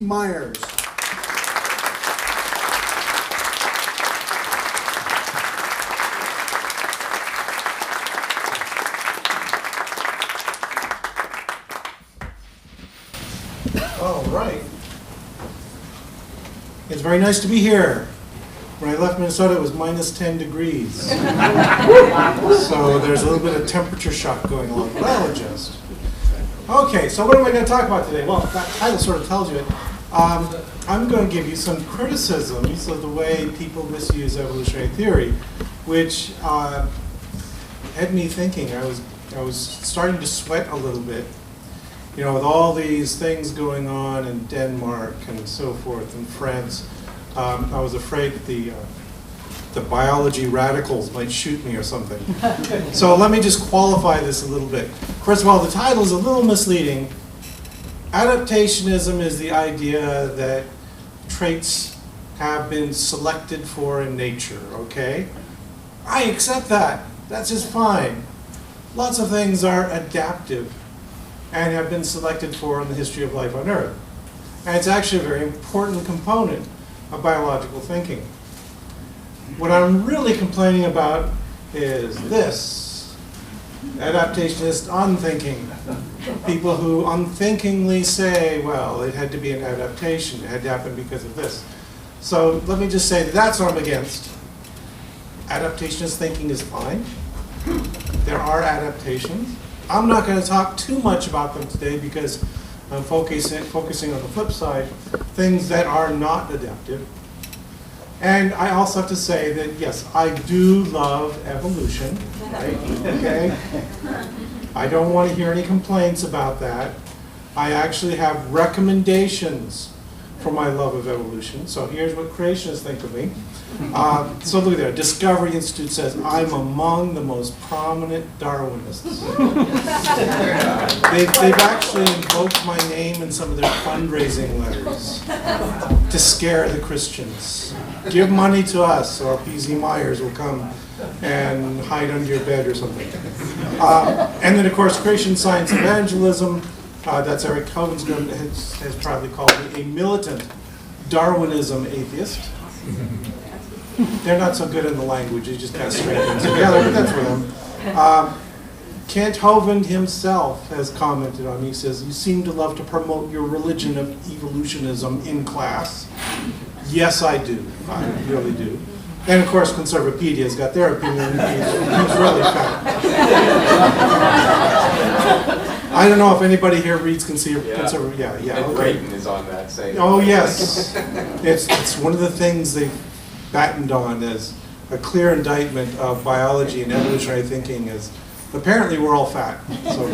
Myers. All right. It's very nice to be here. When I left Minnesota, it was minus 10 degrees. So there's a little bit of temperature shock going on, but I'll adjust. Okay, so what am I going to talk about today? Well, that title sort of tells you it. I'm going to give you some criticisms of the way people misuse evolutionary theory, which had me thinking. I was starting to sweat a little bit, you know, with all these things going on in Denmark and so forth, and France. I was afraid that the biology radicals might shoot me or something. So let me just qualify this a little bit. First of all, the title is a little misleading. Adaptationism is the idea that traits have been selected for in nature, okay? I accept that. That's just fine. Lots of things are adaptive and have been selected for in the history of life on Earth. And it's actually a very important component of biological thinking. What I'm really complaining about is this: adaptationist unthinking. People who unthinkingly say, well, it had to be an adaptation, it had to happen because of this. So let me just say that's what I'm against. Adaptationist thinking is fine. There are adaptations. I'm not going to talk too much about them today because I'm focusing on the flip side, things that are not adaptive. And I also have to say that, yes, I do love evolution, right? Okay? I don't want to hear any complaints about that. I actually have recommendations for my love of evolution. So here's what creationists think of me. So look there, Discovery Institute says, I'm among the most prominent Darwinists. They've actually invoked my name in some of their fundraising letters to scare the Christians. Give money to us, or PZ Myers will come and hide under your bed or something. And then, of course, creation science evangelism. That's Eric Hovensgren has probably called me a militant Darwinism atheist. They're not so good in the language, they just kind of string things together, but that's for them. Kent Hovind himself has commented on me. He says, you seem to love to promote your religion of evolutionism in class. Yes, I do. I really do. And of course, Conservapedia's got their opinion. He's really fat. I don't know if anybody here reads Conservative. Yeah, And okay. Brayton is on that same. Oh yes, it's one of the things they've battened on as a clear indictment of biology and evolutionary thinking. Is apparently we're all fat. So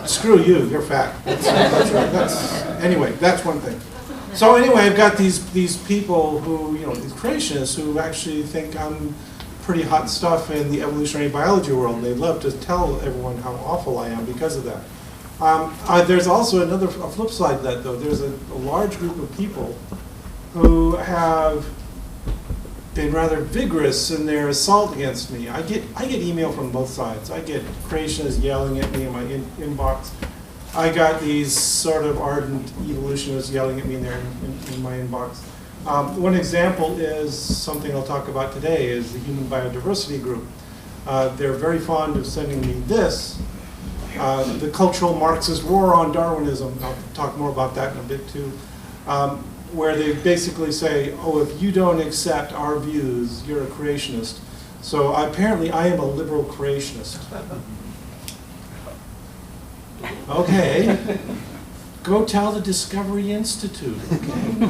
screw you, you're fat. That's right. Anyway, that's one thing. So anyway, I've got these people who, you know, these creationists who actually think I'm pretty hot stuff in the evolutionary biology world. They love to tell everyone how awful I am because of that. There's also a flip side to that, though. There's a large group of people who have been rather vigorous in their assault against me. I get email from both sides. I get creationists yelling at me in my inbox. I got these sort of ardent evolutionists yelling at me in my inbox. One example is something I'll talk about today is the Human Biodiversity Group. They're very fond of sending me this, the Cultural Marxist War on Darwinism. I'll talk more about that in a bit too, where they basically say, oh, if you don't accept our views, you're a creationist. So apparently I am a liberal creationist. Okay, go tell the Discovery Institute, okay?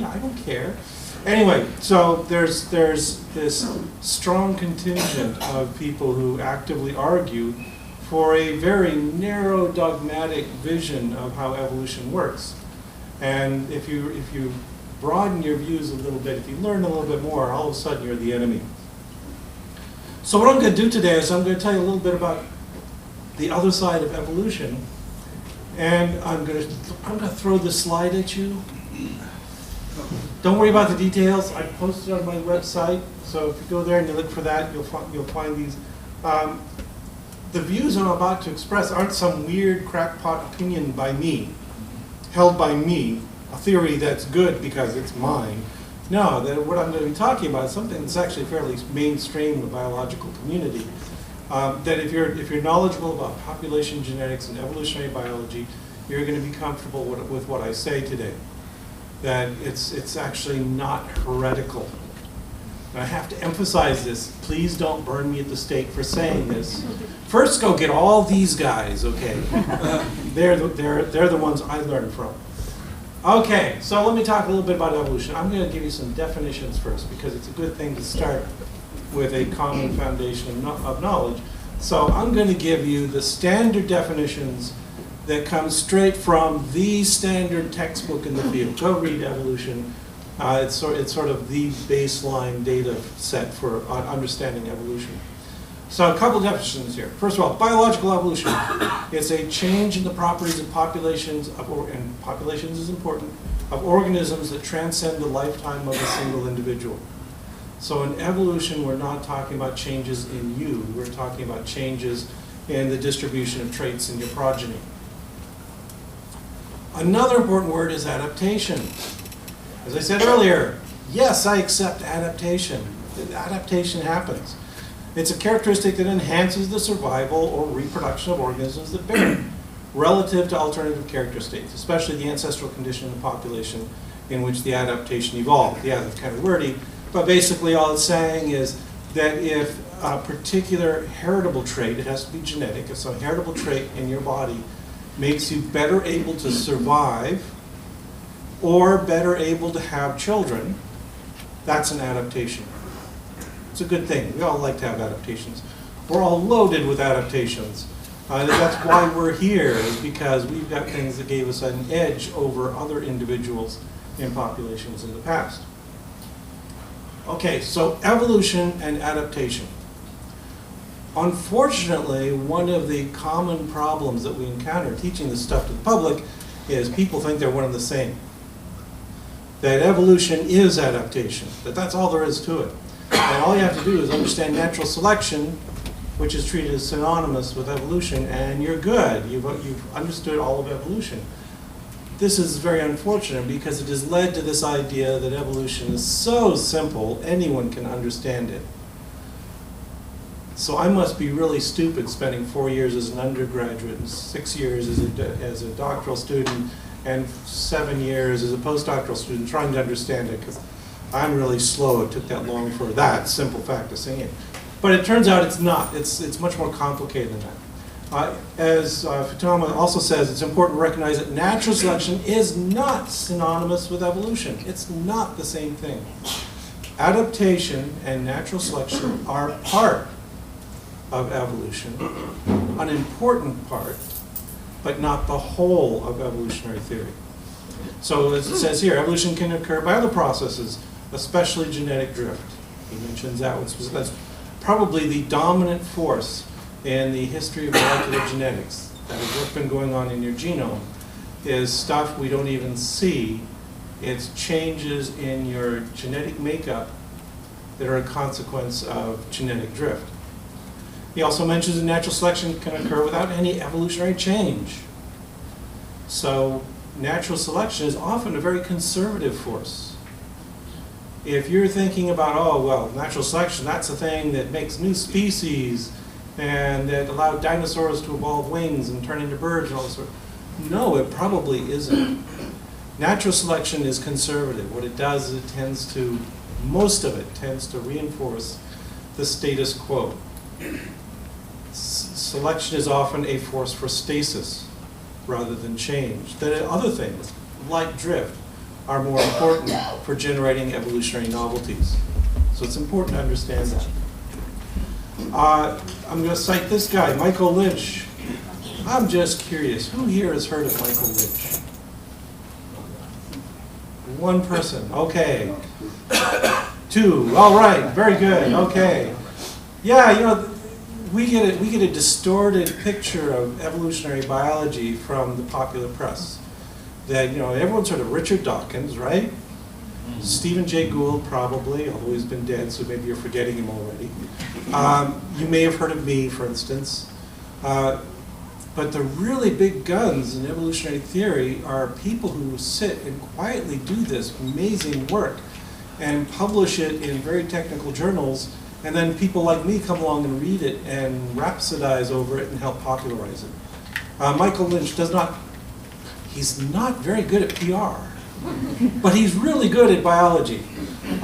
I don't care. Anyway, so there's this strong contingent of people who actively argue for a very narrow dogmatic vision of how evolution works. And if you broaden your views a little bit, if you learn a little bit more, all of a sudden you're the enemy. So what I'm going to do today is I'm going to tell you a little bit about the other side of evolution, and I'm going to throw this slide at you. Don't worry about the details. I posted it on my website, so if you go there and you look for that, you'll find these. The views I'm about to express aren't some weird crackpot opinion by me. held by me, a theory that's good because it's mine. No, that what I'm going to be talking about is something that's actually fairly mainstream in the biological community. That if you're knowledgeable about population genetics and evolutionary biology, you're going to be comfortable with what I say today. That it's actually not heretical. And I have to emphasize this. Please don't burn me at the stake for saying this. First, go get all these guys, okay? They're the ones I learned from. Okay, so let me talk a little bit about evolution. I'm going to give you some definitions first because it's a good thing to start with a common foundation of knowledge. So I'm going to give you the standard definitions that come straight from the standard textbook in the field. Go read Evolution. It's sort of the baseline data set for understanding evolution. So a couple of definitions here. First of all, biological evolution is a change in the properties of populations, and populations is important, of organisms that transcend the lifetime of a single individual. So in evolution, we're not talking about changes in you. We're talking about changes in the distribution of traits in your progeny. Another important word is adaptation. As I said earlier, yes, I accept adaptation. Adaptation happens. It's a characteristic that enhances the survival or reproduction of organisms that bear relative to alternative characteristics, especially the ancestral condition of the population in which the adaptation evolved. Yeah, that's kind of wordy, but basically all it's saying is that if a particular heritable trait, it has to be genetic, if some heritable trait in your body makes you better able to survive or better able to have children, that's an adaptation. It's a good thing. We all like to have adaptations. We're all loaded with adaptations. That's why we're here, is because we've got things that gave us an edge over other individuals in populations in the past. Okay, so evolution and adaptation. Unfortunately, one of the common problems that we encounter teaching this stuff to the public is people think they're one and the same. That evolution is adaptation, that's all there is to it. And all you have to do is understand natural selection, which is treated as synonymous with evolution, and you're good. You've understood all of evolution. This is very unfortunate because it has led to this idea that evolution is so simple, anyone can understand it. So I must be really stupid spending 4 years as an undergraduate and 6 years as a doctoral student and 7 years as a postdoctoral student trying to understand it, because I'm really slow. It took that long for that simple fact to sink in. But it turns out it's not. It's much more complicated than that. As Futama also says, it's important to recognize that natural selection is not synonymous with evolution. It's not the same thing. Adaptation and natural selection are part of evolution, an important part, but not the whole of evolutionary theory. So as it says here, evolution can occur by other processes, especially genetic drift. He mentions that one. That's probably the dominant force in the history of molecular genetics. That is what's been going on in your genome, is stuff we don't even see. It's changes in your genetic makeup that are a consequence of genetic drift. He also mentions that natural selection can occur without any evolutionary change. So natural selection is often a very conservative force. If you're thinking about, oh, well, natural selection, that's the thing that makes new species and that allowed dinosaurs to evolve wings and turn into birds and all this sort of, no, it probably isn't. Natural selection is conservative. What it does is it tends to, most of it tends to reinforce the status quo. Selection is often a force for stasis rather than change. That other things, like drift, are more important for generating evolutionary novelties. So it's important to understand that. I'm going to cite this guy, Michael Lynch. I'm just curious, who here has heard of Michael Lynch? One person, okay. Two, all right, very good, okay. Yeah, you know, we get a distorted picture of evolutionary biology from the popular press. That, you know, everyone's heard of Richard Dawkins, right? Mm-hmm. Stephen Jay Gould, probably, although he's been dead, so maybe you're forgetting him already. You may have heard of me, for instance. But the really big guns in evolutionary theory are people who sit and quietly do this amazing work and publish it in very technical journals, and then people like me come along and read it and rhapsodize over it and help popularize it. Michael Lynch he's not very good at PR, but he's really good at biology. In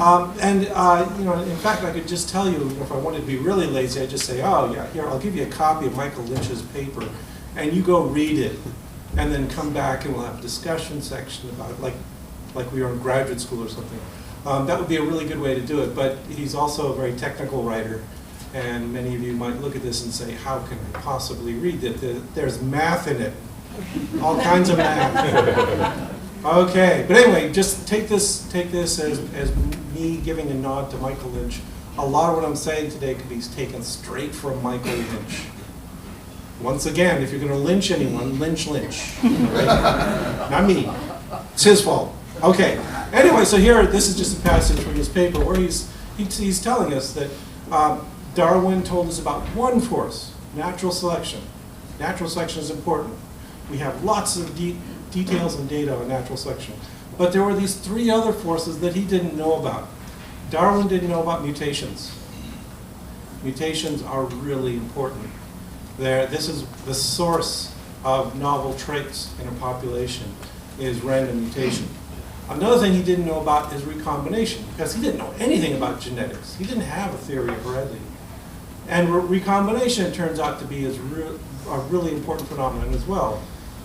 fact, I could just tell you, if I wanted to be really lazy, I'd just say, oh yeah, here, I'll give you a copy of Michael Lynch's paper, and you go read it, and then come back and we'll have a discussion section about it, like we were in graduate school or something. That would be a really good way to do it, but he's also a very technical writer, and many of you might look at this and say, how can I possibly read it? There's math in it, all kinds of math. Okay, but anyway, just take this as me giving a nod to Michael Lynch. A lot of what I'm saying today could be taken straight from Michael Lynch. Once again, if you're going to lynch anyone, lynch Lynch. Right? Not me. It's his fault. Okay. Anyway, so here, this is just a passage from his paper where he's telling us that Darwin told us about one force, natural selection. Natural selection is important. We have lots of details and data on natural selection. But there were these three other forces that he didn't know about. Darwin didn't know about mutations. Mutations are really important. This is the source of novel traits in a population, is random mutation. Another thing he didn't know about is recombination, because he didn't know anything about genetics. He didn't have a theory of heredity. And recombination, it turns out to be a really important phenomenon as well.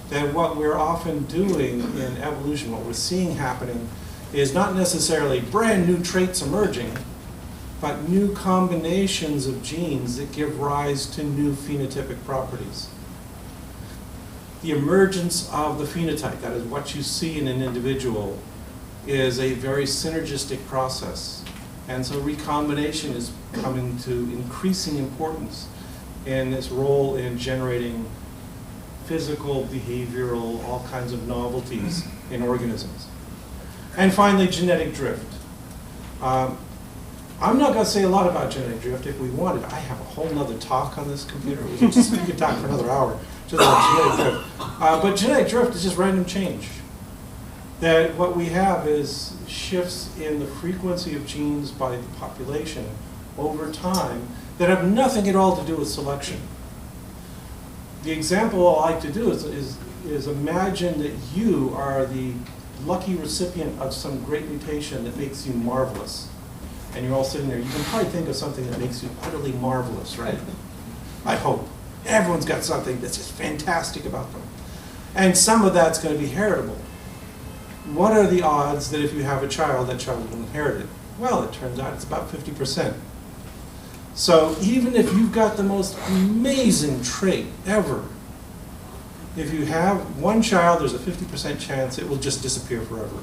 That what we're often doing in evolution, what we're seeing happening, is not necessarily brand new traits emerging, but new combinations of genes that give rise to new phenotypic properties. The emergence of the phenotype, that is what you see in an individual, is a very synergistic process. And so recombination is coming to increasing importance in its role in generating physical, behavioral, all kinds of novelties in organisms. And finally, genetic drift. I'm not going to say a lot about genetic drift. If we wanted, I have a whole other talk on this computer. We could talk for another hour just about genetic drift. But genetic drift is just random change. That what we have is shifts in the frequency of genes by the population over time that have nothing at all to do with selection. The example I like to do is imagine that you are the lucky recipient of some great mutation that makes you marvelous. And you're all sitting there. You can probably think of something that makes you utterly marvelous, right? I hope. Everyone's got something that's just fantastic about them. And some of that's going to be heritable. What are the odds that if you have a child, that child will inherit it? Well, it turns out it's about 50%. So even if you've got the most amazing trait ever, if you have one child, there's a 50% chance it will just disappear forever.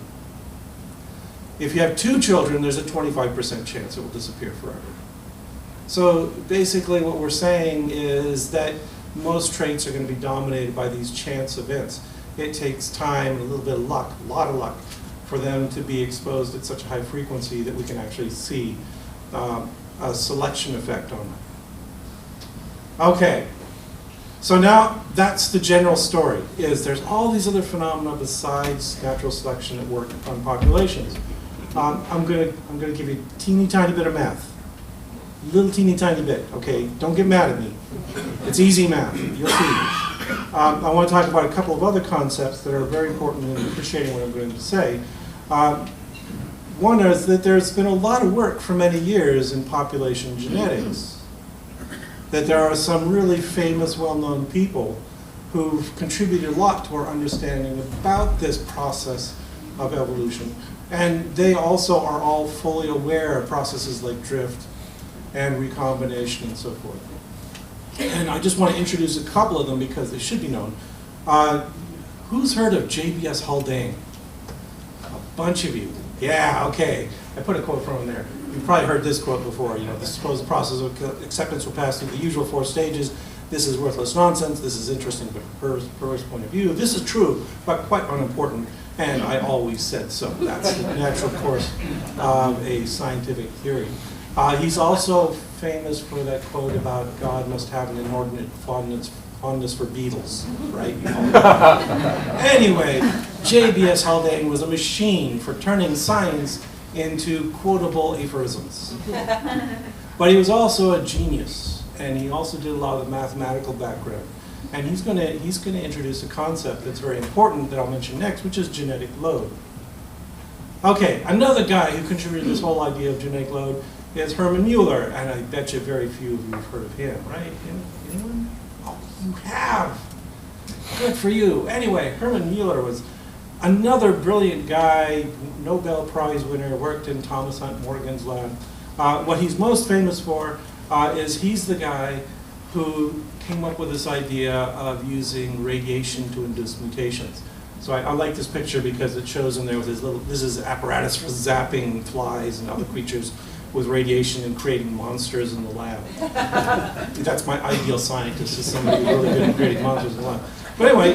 If you have two children, there's a 25% chance it will disappear forever. So basically what we're saying is that most traits are going to be dominated by these chance events. It takes time and a little bit of luck, a lot of luck, for them to be exposed at such a high frequency that we can actually see a selection effect on them. Okay, so now that's the general story, is there's all these other phenomena besides natural selection at work on populations. I'm going to give you a teeny tiny bit of math. Little teeny tiny bit, okay? Don't get mad at me. It's easy math, you'll see. I want to talk about a couple of other concepts that are very important in appreciating what I'm going to say. One is that there's been a lot of work for many years in population genetics. That there are some really famous, well-known people who've contributed a lot to our understanding about this process of evolution. And they also are all fully aware of processes like drift and recombination and so forth. And I just want to introduce a couple of them because they should be known. Who's heard of JBS Haldane? A bunch of you. Yeah, okay. I put a quote from him there. You've probably heard this quote before. You know, the supposed process of acceptance will pass through the usual 4 stages. This is worthless nonsense. This is interesting, but from her point of view, this is true, but quite unimportant. And I always said so. That's the natural course of a scientific theory. He's also famous for that quote about God must have an inordinate fondness for beetles, right? Anyway, J.B.S. Haldane was a machine for turning science into quotable aphorisms. But he was also a genius, and he also did a lot of the mathematical background. And he's going to introduce a concept that's very important that I'll mention next, which is genetic load. Okay, another guy who contributed this whole idea of genetic load is Hermann Mueller, and I bet you very few of you have heard of him, right? Anyone? Oh, you have. Good for you. Anyway, Hermann Mueller was another brilliant guy, Nobel Prize winner, worked in Thomas Hunt Morgan's lab. What he's most famous for is he's the guy who came up with this idea of using radiation to induce mutations. So I like this picture because it shows him there with his little, this is apparatus for zapping flies and other creatures with radiation and creating monsters in the lab. That's my ideal scientist, is somebody really good at creating monsters in the lab. But anyway,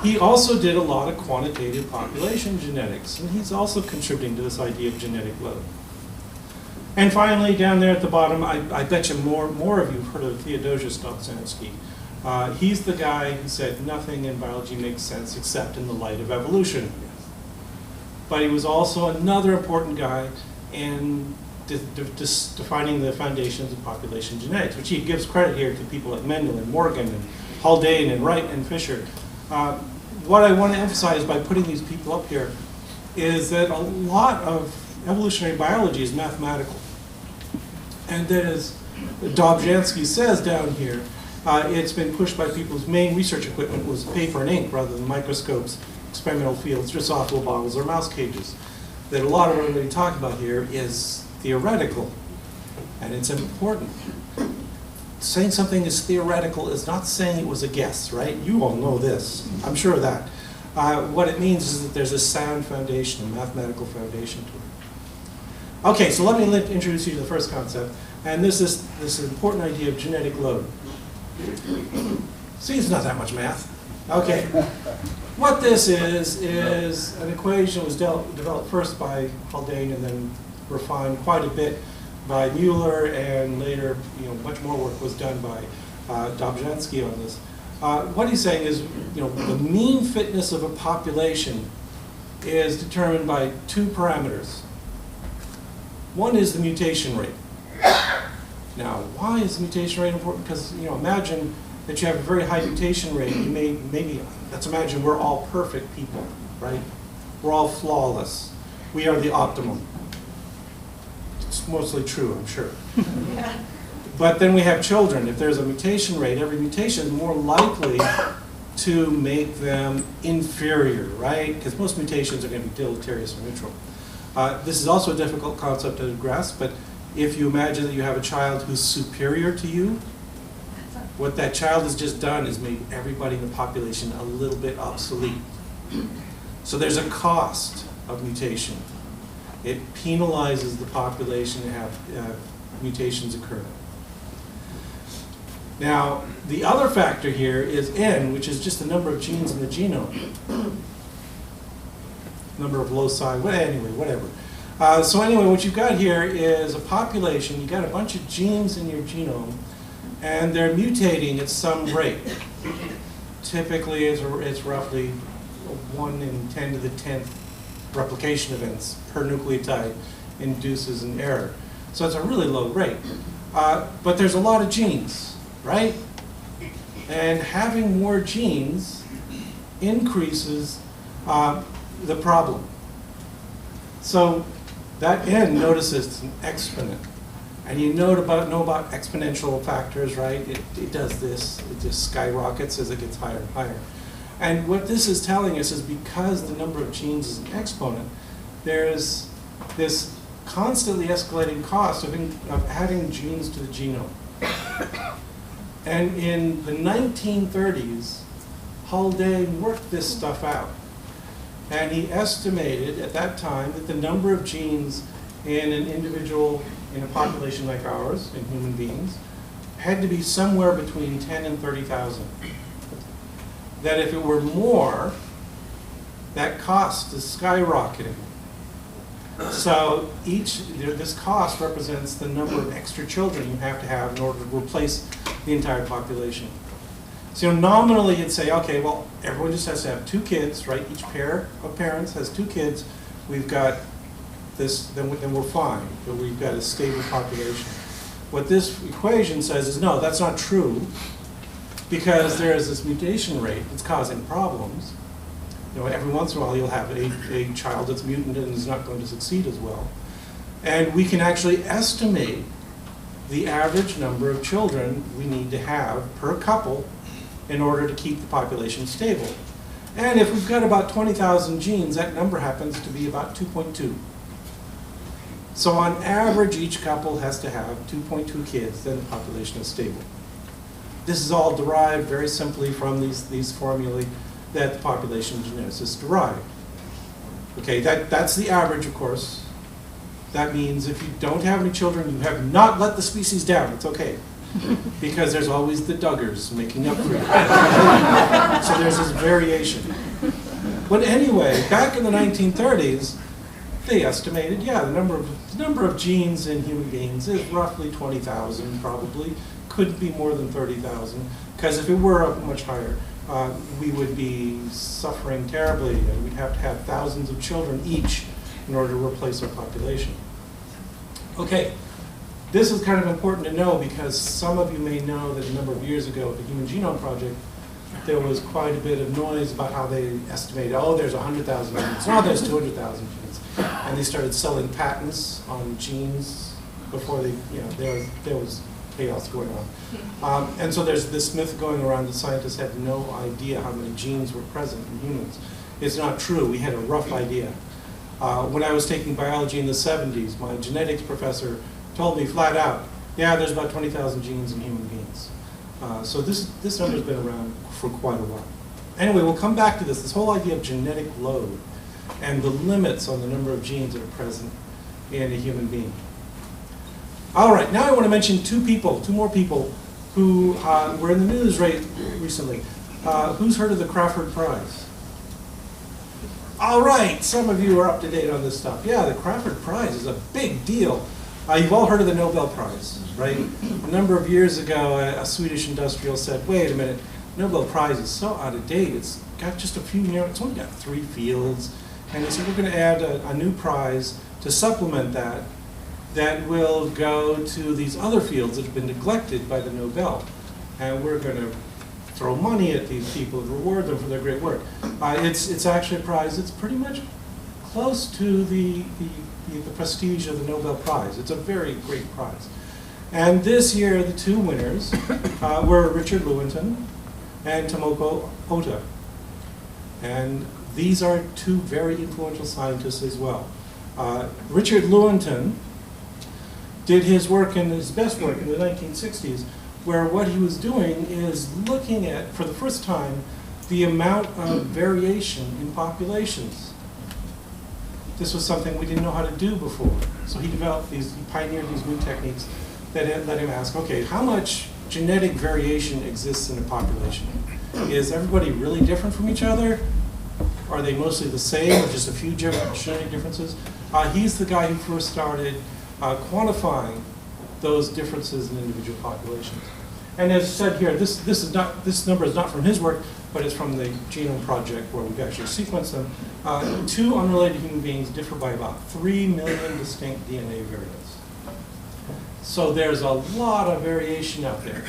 he also did a lot of quantitative population genetics, and he's also contributing to this idea of genetic load. And finally, down there at the bottom, I bet you more of you have heard of Theodosius Dobzhansky. He's the guy who said nothing in biology makes sense except in the light of evolution. But he was also another important guy in defining the foundations of population genetics, which he gives credit here to people like Mendel and Morgan and Haldane and Wright and Fisher. What I want to emphasize by putting these people up here is that a lot of evolutionary biology is mathematical. And that, as Dobzhansky says down here, it's been pushed by people whose main research equipment was paper and ink rather than microscopes, experimental fields, Drosophila bottles, or mouse cages. That a lot of what I'm going to talk about here is theoretical, and it's important. Saying something is theoretical is not saying it was a guess, right? You all know this, I'm sure of that. What it means is that there's a sound foundation, a mathematical foundation to it. Okay, so let me introduce you to the first concept, and this is this important idea of genetic load. See, it's not that much math. Okay. What this is an equation that was developed first by Haldane and then refined quite a bit by Mueller, and later, much more work was done by Dobzhansky on this. What he's saying is, the mean fitness of a population is determined by two parameters. One is the mutation rate. Now, why is the mutation rate important? Because, imagine that you have a very high mutation rate. Let's imagine we're all perfect people, right? We're all flawless. We are the optimum. It's mostly true, I'm sure. But then we have children. If there's a mutation rate, every mutation is more likely to make them inferior, right? Because most mutations are going to be deleterious or neutral. This is also a difficult concept to grasp, but if you imagine that you have a child who's superior to you, what that child has just done is made everybody in the population a little bit obsolete. So there's a cost of mutation. It penalizes the population to have mutations occur. Now, the other factor here is N, which is just the number of genes in the genome. Number of loci, whatever. So anyway, what you've got here is a population. You've got a bunch of genes in your genome, and they're mutating at some rate. Typically, it's roughly 1 in 10 to the 10th replication events per nucleotide induces an error. So it's a really low rate. But there's a lot of genes, right? And having more genes increases the problem. So that N, notice it's an exponent. And you know about exponential factors, right? It does this. It just skyrockets as it gets higher and higher. And what this is telling us is because the number of genes is an exponent, there's this constantly escalating cost of adding genes to the genome. And in the 1930s, Haldane worked this stuff out. And he estimated at that time that the number of genes in an individual, in a population like ours, in human beings, had to be somewhere between 10 and 30,000. That if it were more, that cost is skyrocketing. So this cost represents the number of extra children you have to have in order to replace the entire population. So nominally you'd say, okay, well, everyone just has to have 2 kids, right? Each pair of parents has 2 kids. We've got this, then we're fine, but we've got a stable population. What this equation says is, no, that's not true, because there is this mutation rate that's causing problems. You know, every once in a while you'll have a child that's mutant and is not going to succeed as well. And we can actually estimate the average number of children we need to have per couple in order to keep the population stable. And if we've got about 20,000 genes, that number happens to be about 2.2. So on average, each couple has to have 2.2 kids, then the population is stable. This is all derived very simply from these formulae that the population geneticists derived. Okay, that's the average, of course. That means if you don't have any children, you have not let the species down. It's okay. Because there's always the Duggars making up for it. So there's this variation. But anyway, back in the 1930s, they estimated, yeah, the number of genes in human beings is roughly 20,000 probably. Couldn't be more than 30,000, because if it were much higher, we would be suffering terribly, and we'd have to have thousands of children each in order to replace our population. Okay, this is kind of important to know because some of you may know that a number of years ago at the Human Genome Project, there was quite a bit of noise about how they estimated, oh, there's 100,000 genes, oh, there's 200,000 genes. And they started selling patents on genes before they, you know, there was chaos going on. And so there's this myth going around that scientists had no idea how many genes were present in humans. It's not true. We had a rough idea. When I was taking biology in the 70s, my genetics professor told me flat out, yeah, there's about 20,000 genes in human beings. So this number's been around for quite a while. Anyway, we'll come back to this whole idea of genetic load and the limits on the number of genes that are present in a human being. All right, now I want to mention two more people who were in the news recently. Who's heard of the Crawford Prize? All right, some of you are up to date on this stuff. Yeah, the Crawford Prize is a big deal. You've all heard of the Nobel Prize, right? A number of years ago, a Swedish industrial said, wait a minute, Nobel Prize is so out of date. It's got just a few, it's only got 3 fields. And they said, we're going to add a new prize to supplement that will go to these other fields that have been neglected by the Nobel. And we're going to throw money at these people and reward them for their great work. It's actually a prize that's pretty much close to the prestige of the Nobel Prize. It's a very great prize. And this year, the 2 winners were Richard Lewontin and Tomoko Ota. And these are 2 very influential scientists as well. Richard Lewontin did his best work in the 1960s, where what he was doing is looking at, for the first time, the amount of variation in populations. This was something we didn't know how to do before. So he pioneered these new techniques that let him ask, okay, how much genetic variation exists in a population? Is everybody really different from each other? Are they mostly the same, or just a few genetic differences? He's the guy who first started quantifying those differences in individual populations. And as said here, this number is not from his work, but it's from the Genome Project, where we've actually sequenced them. 2 unrelated human beings differ by about 3 million distinct DNA variants. So there's a lot of variation out there.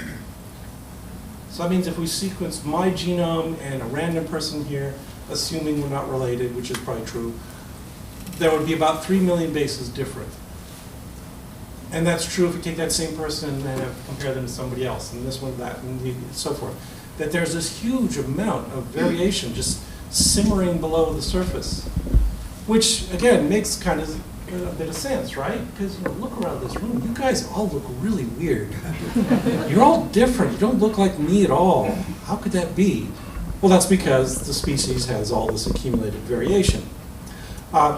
So that means if we sequenced my genome and a random person here, assuming we're not related, which is probably true, there would be about 3 million bases different. And that's true if we take that same person and compare them to somebody else, and this one, that, and so forth. That there's this huge amount of variation just simmering below the surface, which, again, makes kind of a bit of sense, right? Because look around this room. You guys all look really weird. You're all different. You don't look like me at all. How could that be? Well, that's because the species has all this accumulated variation.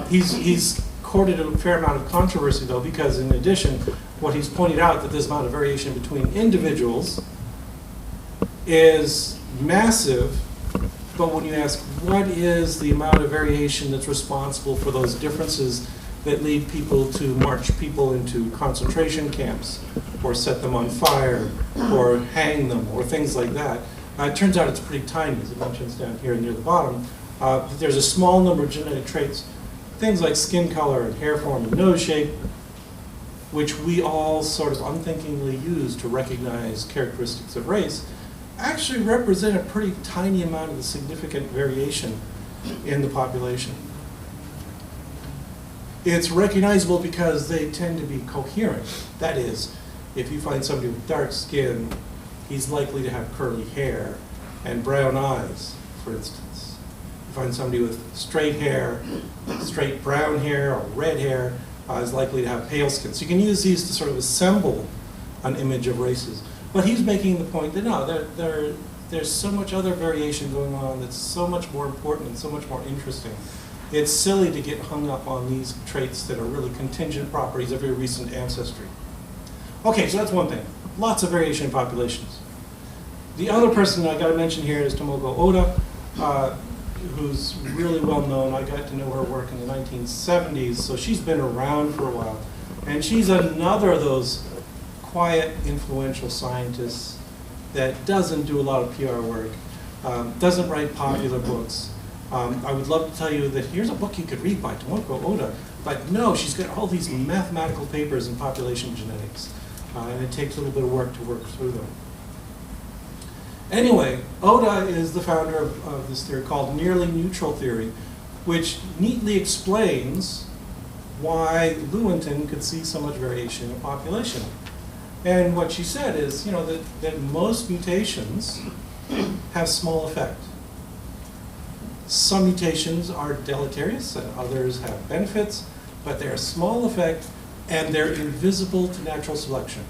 He's courted a fair amount of controversy, though, because in addition, what he's pointed out that this amount of variation between individuals is massive, but when you ask what is the amount of variation that's responsible for those differences that lead people to march people into concentration camps, or set them on fire, or hang them, or things like that, It turns out it's pretty tiny, as it mentions down here near the bottom. There's a small number of genetic traits, things like skin color and hair form and nose shape, which we all sort of unthinkingly use to recognize characteristics of race, actually represent a pretty tiny amount of the significant variation in the population. It's recognizable because they tend to be coherent. That is, if you find somebody with dark skin, he's likely to have curly hair and brown eyes, for instance. You find somebody with straight hair, straight brown hair, or red hair, is likely to have pale skin. So you can use these to sort of assemble an image of races. But he's making the point that no, there's so much other variation going on that's so much more important and so much more interesting. It's silly to get hung up on these traits that are really contingent properties of your recent ancestry. Okay, so that's one thing. Lots of variation in populations. The other person I got to mention here is Tomoko Oda, who's really well known. I got to know her work in the 1970s, so she's been around for a while. And she's another of those quiet, influential scientists that doesn't do a lot of PR work, doesn't write popular books. I would love to tell you that here's a book you could read by Tomoko Oda, but no, she's got all these mathematical papers in population genetics, and it takes a little bit of work to work through them. Anyway, Oda is the founder of this theory called nearly neutral theory, which neatly explains why Lewontin could see so much variation in population. And what she said is, that most mutations have small effect. Some mutations are deleterious and others have benefits, but they're small effect and they're invisible to natural selection.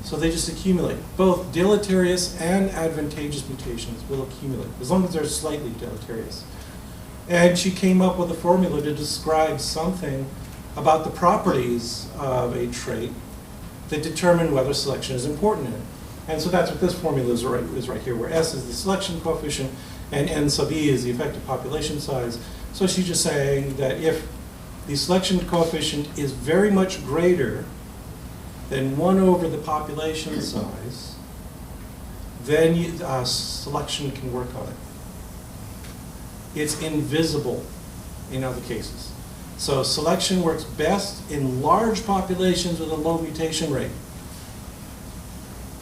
So they just accumulate. Both deleterious and advantageous mutations will accumulate, as long as they're slightly deleterious. And she came up with a formula to describe something about the properties of a trait that determine whether selection is important in it. And so that's what this formula is right here, where S is the selection coefficient and N sub E is the effective population size. So she's just saying that if the selection coefficient is very much greater than 1 over the population size, then selection can work on it. It's invisible in other cases. So selection works best in large populations with a low mutation rate.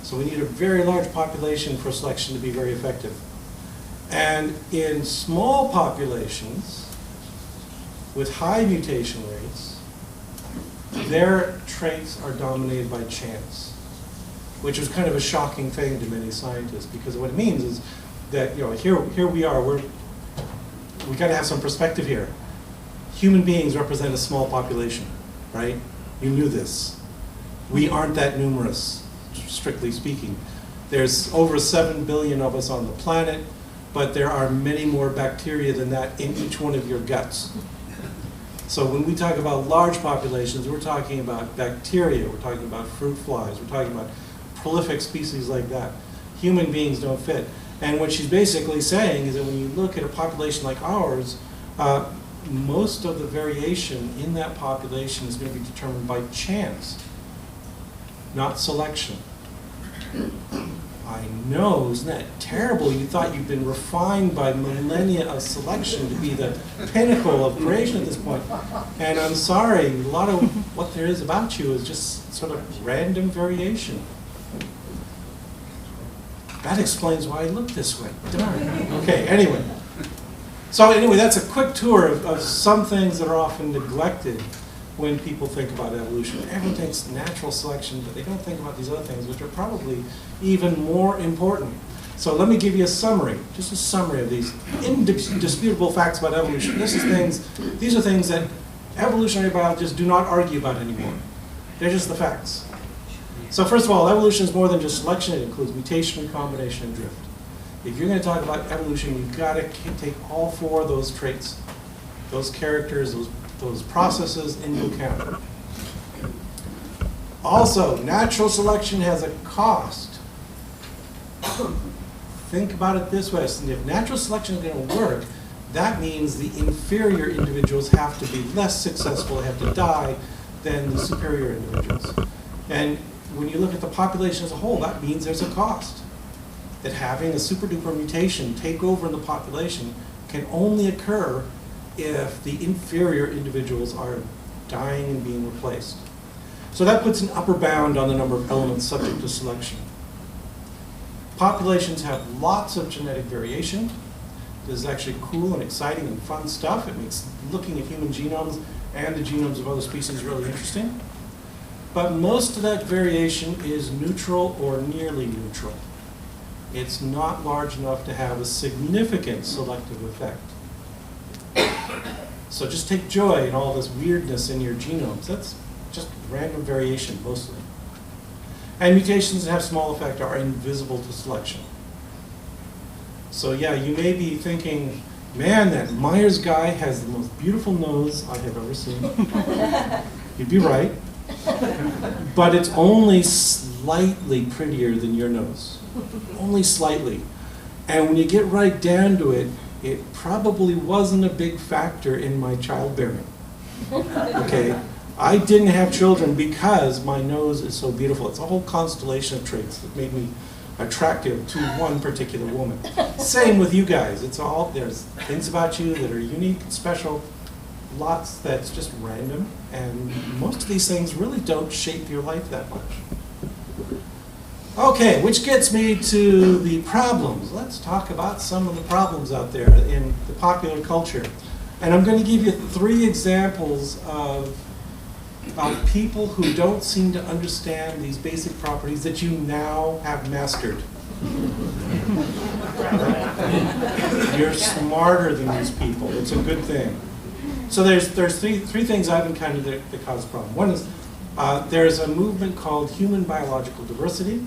So we need a very large population for selection to be very effective. And in small populations with high mutation rates, their traits are dominated by chance, which is kind of a shocking thing to many scientists, because what it means is that here we are, we got to have some perspective here. Human beings represent a small population, right? You knew this. We aren't that numerous, strictly speaking. There's over 7 billion of us on the planet, but there are many more bacteria than that in each one of your guts. So when we talk about large populations, we're talking about bacteria, we're talking about fruit flies, we're talking about prolific species like that. Human beings don't fit. And what she's basically saying is that when you look at a population like ours, most of the variation in that population is going to be determined by chance, not selection. I know, isn't that terrible? You thought you'd been refined by millennia of selection to be the pinnacle of creation at this point. And I'm sorry, a lot of what there is about you is just sort of random variation. That explains why I look this way. Darn. Okay, anyway. So anyway, that's a quick tour of some things that are often neglected when people think about evolution. Everyone thinks natural selection, but they don't think about these other things, which are probably even more important. So let me give you a summary, just a summary of these indisputable facts about evolution. These are things that evolutionary biologists do not argue about anymore. They're just the facts. So first of all, evolution is more than just selection. It includes mutation, recombination, and drift. If you're going to talk about evolution, you've got to take all 4 of those traits, those characters, those processes into account. Also, natural selection has a cost. Think about it this way. If natural selection is going to work, that means the inferior individuals have to be less successful, have to die, than the superior individuals. And when you look at the population as a whole, that means there's a cost. that having a super duper mutation take over in the population can only occur if the inferior individuals are dying and being replaced. So that puts an upper bound on the number of elements subject to selection. Populations have lots of genetic variation. This is actually cool and exciting and fun stuff. It makes looking at human genomes and the genomes of other species really interesting. But most of that variation is neutral or nearly neutral. It's not large enough to have a significant selective effect. So just take joy in all this weirdness in your genomes. That's just random variation, mostly. And mutations that have small effect are invisible to selection. So yeah, you may be thinking, man, that Myers guy has the most beautiful nose I have ever seen. You'd be right. But it's only slightly prettier than your nose. Only slightly. And when you get right down to it, it probably wasn't a big factor in my childbearing. Okay? I didn't have children because my nose is so beautiful. It's a whole constellation of traits that made me attractive to one particular woman. Same with you guys. It's all, there's things about you that are unique and special, lots that's just random, and most of these things really don't shape your life that much. Okay, which gets me to the problems. Let's talk about some of the problems out there in the popular culture. And I'm going to give you 3 examples of people who don't seem to understand these basic properties that you now have mastered. You're smarter than these people. It's a good thing. So there's three things I've encountered that cause a problem. One is there's a movement called human biological diversity.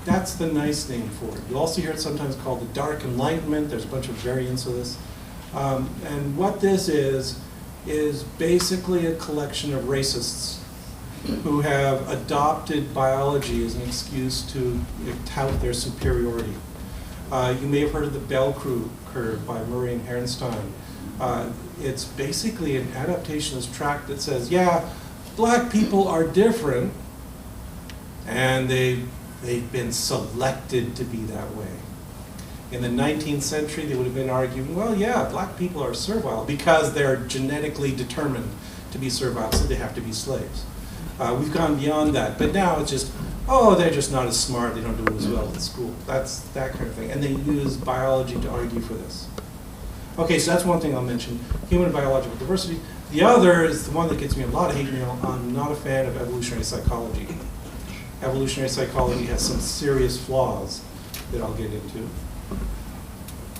That's the nice name for it. You also hear it sometimes called the Dark Enlightenment. There's a bunch of variants of this. And what this is basically a collection of racists who have adopted biology as an excuse to tout their superiority. You may have heard of the Bell curve by Murray and Herrnstein. It's basically an adaptationist tract that says, yeah, black people are different, and they've been selected to be that way. In the 19th century, they would have been arguing, well, yeah, black people are servile because they're genetically determined to be servile, so they have to be slaves. We've gone beyond that, but now it's just, oh, they're just not as smart, they don't do as well at school. That's that kind of thing, and they use biology to argue for this. Okay, so that's one thing I'll mention, human biological diversity. The other is the one that gets me a lot of hate mail. I'm not a fan of evolutionary psychology. Evolutionary psychology has some serious flaws that I'll get into.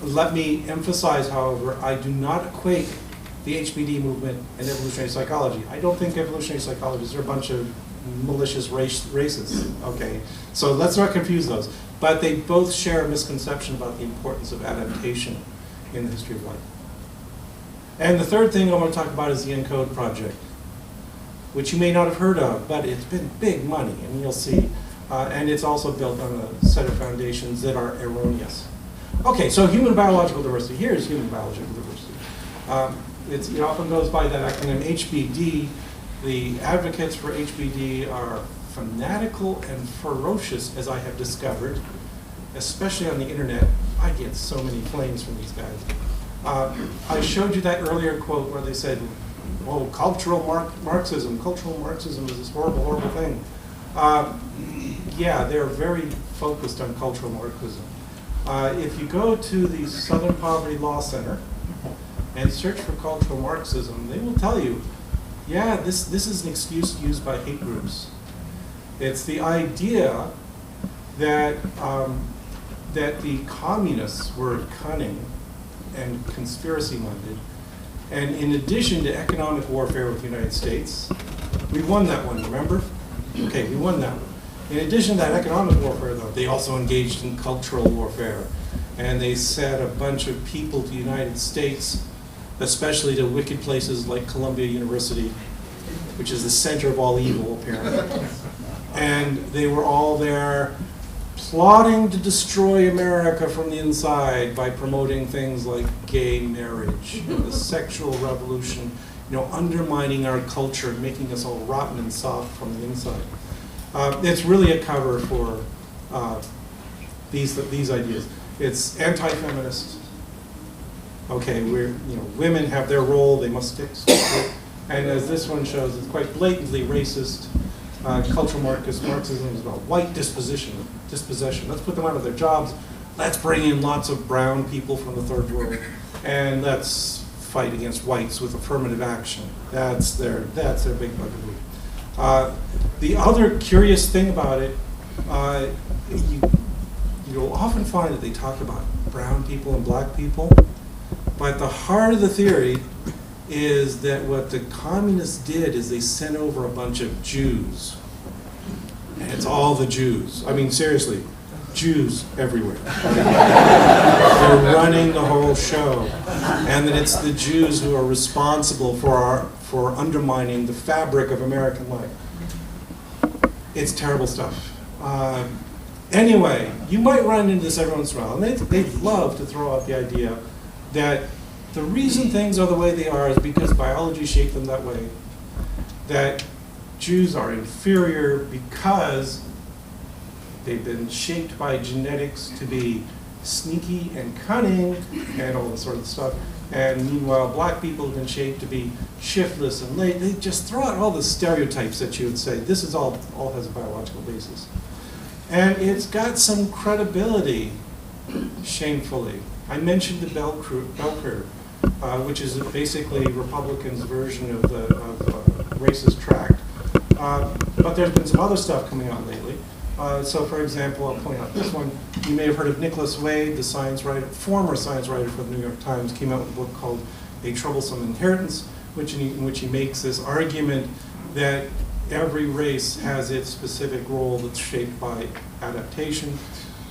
Let me emphasize, however, I do not equate the HBD movement and evolutionary psychology. I don't think evolutionary psychologists are a bunch of malicious racists, okay? So let's not confuse those. But they both share a misconception about the importance of adaptation in the history of life. And the third thing I want to talk about is the Encode project, which you may not have heard of, but it's been big money, and you'll see. And it's also built on a set of foundations that are erroneous. Okay, so human biological diversity. Here's human biological diversity. It often goes by that acronym HBD. The advocates for HBD are fanatical and ferocious, as I have discovered, especially on the internet. I get so many flames from these guys. I showed you that earlier quote where they said, oh, cultural Marxism is this horrible, horrible thing. Yeah, they're very focused on cultural Marxism. If you go to the Southern Poverty Law Center and search for cultural Marxism, they will tell you, yeah, this is an excuse used by hate groups. It's the idea that, that the communists were cunning and conspiracy-minded, and in addition to economic warfare with the United States, we won that one, remember? Okay, we won that one. In addition to that economic warfare, though, they also engaged in cultural warfare. And they sent a bunch of people to the United States, especially to wicked places like Columbia University, which is the center of all evil, apparently. And they were all there plotting to destroy America from the inside by promoting things like gay marriage, and the sexual revolution, undermining our culture, making us all rotten and soft from the inside. It's really a cover for these ideas. It's anti-feminist. Okay, women have their role, they must stick to it. And as this one shows, it's quite blatantly racist. Cultural Marxism is about white dispossession. Let's put them out of their jobs. Let's bring in lots of brown people from the third world, and let's fight against whites with affirmative action. That's their big bugaboo. The other curious thing about it, you'll often find that they talk about brown people and black people, but at the heart of the theory is that what the communists did is they sent over a bunch of Jews. And it's all the Jews. I mean, seriously, Jews everywhere. They're running the whole show. And that it's the Jews who are responsible for undermining the fabric of American life. It's terrible stuff. Anyway, you might run into this every once in a while, and they love to throw out the idea that the reason things are the way they are is because biology shaped them that way. That Jews are inferior because they've been shaped by genetics to be sneaky and cunning and all this sort of stuff. And meanwhile, black people have been shaped to be shiftless and late. They just throw out all the stereotypes that you would say, this is all has a biological basis. And it's got some credibility, shamefully. I mentioned the bell curve, which is basically Republicans' version of the racist tract. But there's been some other stuff coming out lately. So for example, I'll point out this one. You may have heard of Nicholas Wade, the science writer, former science writer for the New York Times, came out with a book called A Troublesome Inheritance, in which he makes this argument that every race has its specific role that's shaped by adaptation.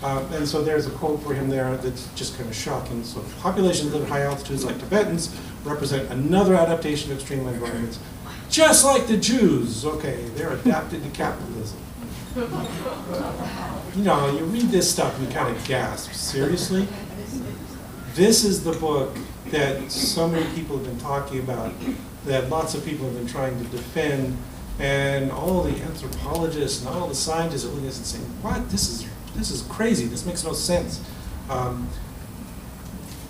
And so there's a quote for him there that's just kind of shocking. So populations that live at high altitudes like Tibetans represent another adaptation of extreme environments, just like the Jews. Okay, they're adapted to capitalism. You read this stuff and you kind of gasp. Seriously? This is the book that so many people have been talking about, that lots of people have been trying to defend, and all the anthropologists and all the scientists are looking at this and saying, what? This is crazy. This makes no sense.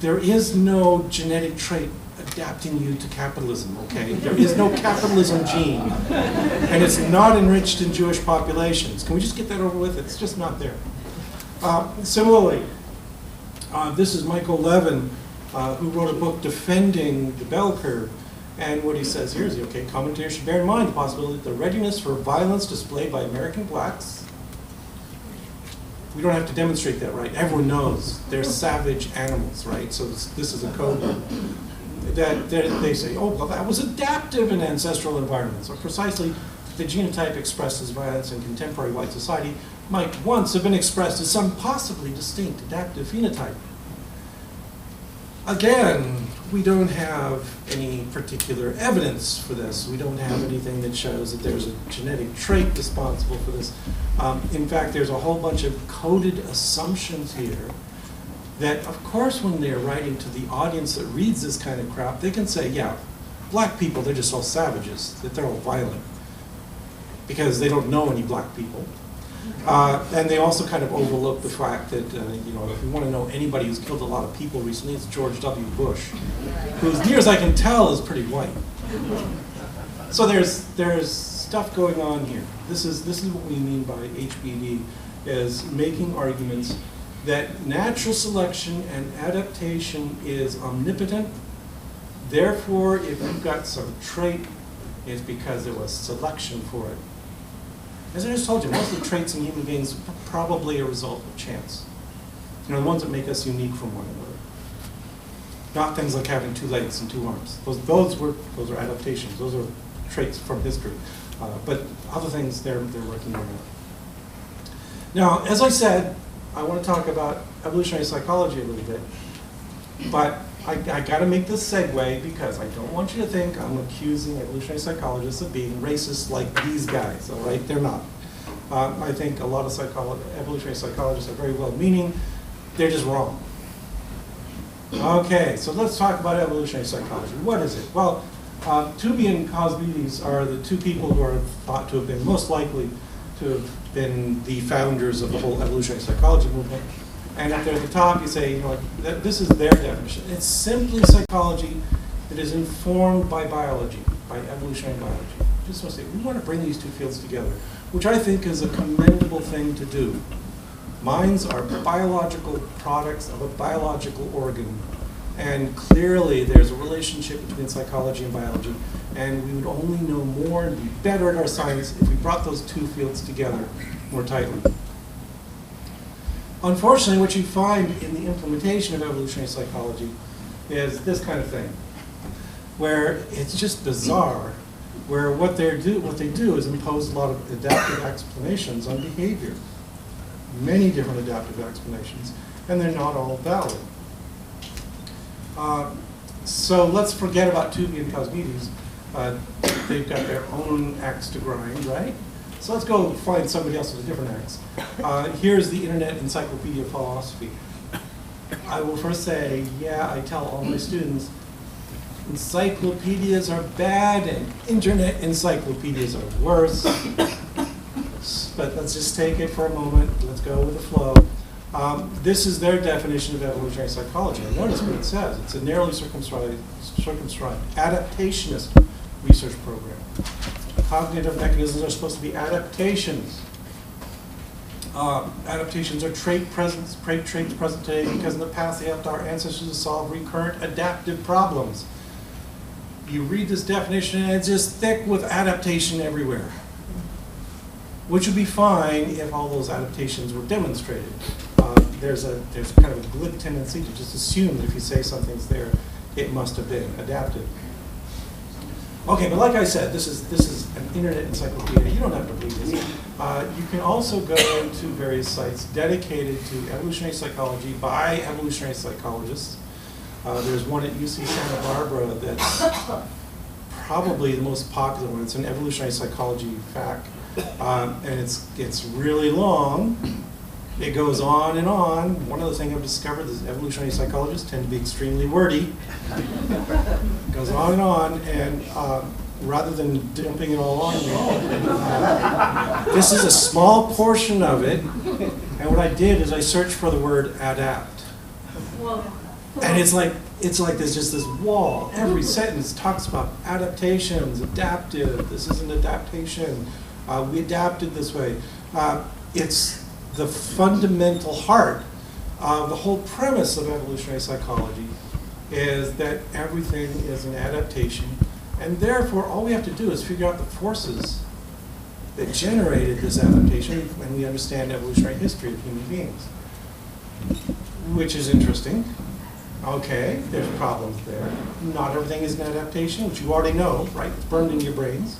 There is no genetic trait adapting you to capitalism, okay? There is no capitalism gene, and it's not enriched in Jewish populations. Can we just get that over with? It's just not there. Similarly, this is Michael Levin, who wrote a book defending the bell curve, and what he says here is, okay, commentators should bear in mind the possibility that the readiness for violence displayed by American blacks, we don't have to demonstrate that, right? Everyone knows they're savage animals, right? So this is a code that they say, oh, well, that was adaptive in ancestral environments, or precisely the genotype expressed as violence in contemporary white society might once have been expressed as some possibly distinct adaptive phenotype. Again, we don't have any particular evidence for this. We don't have anything that shows that there's a genetic trait responsible for this. In fact, there's a whole bunch of coded assumptions here that, of course, when they're writing to the audience that reads this kind of crap, they can say, yeah, black people, they're just all savages, that they're all violent, because they don't know any black people. And they also kind of overlook the fact that, if you want to know anybody who's killed a lot of people recently, it's George W. Bush, who, as near as I can tell, is pretty white. So there's stuff going on here. This is what we mean by HBD, is making arguments that natural selection and adaptation is omnipotent. Therefore, if you've got some trait, it's because there was selection for it. As I just told you, most of the traits in human beings are probably a result of chance. The ones that make us unique from one another. Not things like having 2 legs and 2 arms. Those are adaptations. Those are traits from history. But other things, they're working on that. Now, as I said, I want to talk about evolutionary psychology a little bit. But I got to make this segue because I don't want you to think I'm accusing evolutionary psychologists of being racist like these guys, all right? They're not. I think a lot of evolutionary psychologists are very well-meaning. They're just wrong. Okay, so let's talk about evolutionary psychology. What is it? Well, Tooby and Cosmides are the 2 people who are thought to have been most likely to have been the founders of the whole evolutionary psychology movement. And up there at the top, you say, this is their definition. It's simply psychology that is informed by biology, by evolutionary biology. Just want to say, we want to bring these two fields together, which I think is a commendable thing to do. Minds are biological products of a biological organ. And clearly, there's a relationship between psychology and biology. And we would only know more and be better at our science if we brought those two fields together more tightly. Unfortunately, what you find in the implementation of evolutionary psychology is this kind of thing, where it's just bizarre, where what they do is impose a lot of adaptive explanations on behavior. Many different adaptive explanations, and they're not all valid. So let's forget about Tubi and Cosmides. They've got their own axe to grind, right? So let's go find somebody else with a different axe. Here's the Internet Encyclopedia of Philosophy. I will first say, yeah, I tell all my students, encyclopedias are bad and Internet encyclopedias are worse. But let's just take it for a moment. Let's go with the flow. This is their definition of evolutionary psychology. And notice what it says. It's a narrowly circumscribed adaptationist research program. Cognitive mechanisms are supposed to be adaptations. Adaptations are traits present today because in the past they helped our ancestors to solve recurrent adaptive problems. You read this definition and it's just thick with adaptation everywhere, which would be fine if all those adaptations were demonstrated. There's kind of a glib tendency to just assume that if you say something's there, it must have been adapted. Okay, but like I said, this is an Internet encyclopedia. You don't have to read this. You can also go to various sites dedicated to evolutionary psychology by evolutionary psychologists. There's one at UC Santa Barbara that's probably the most popular one. It's an evolutionary psychology FAQ, and it's really long. It goes on and on. One other thing I've discovered is evolutionary psychologists tend to be extremely wordy. It goes on, and rather than dumping it all on me, this is a small portion of it, and what I did is I searched for the word adapt. And it's like there's just this wall. Every sentence talks about adaptations, adaptive, this is an adaptation, we adapted this way. It's the fundamental heart of the whole premise of evolutionary psychology is that everything is an adaptation, and therefore all we have to do is figure out the forces that generated this adaptation when we understand evolutionary history of human beings, which is interesting. Okay, there's problems there. Not everything is an adaptation, which you already know, right? It's burned in your brains.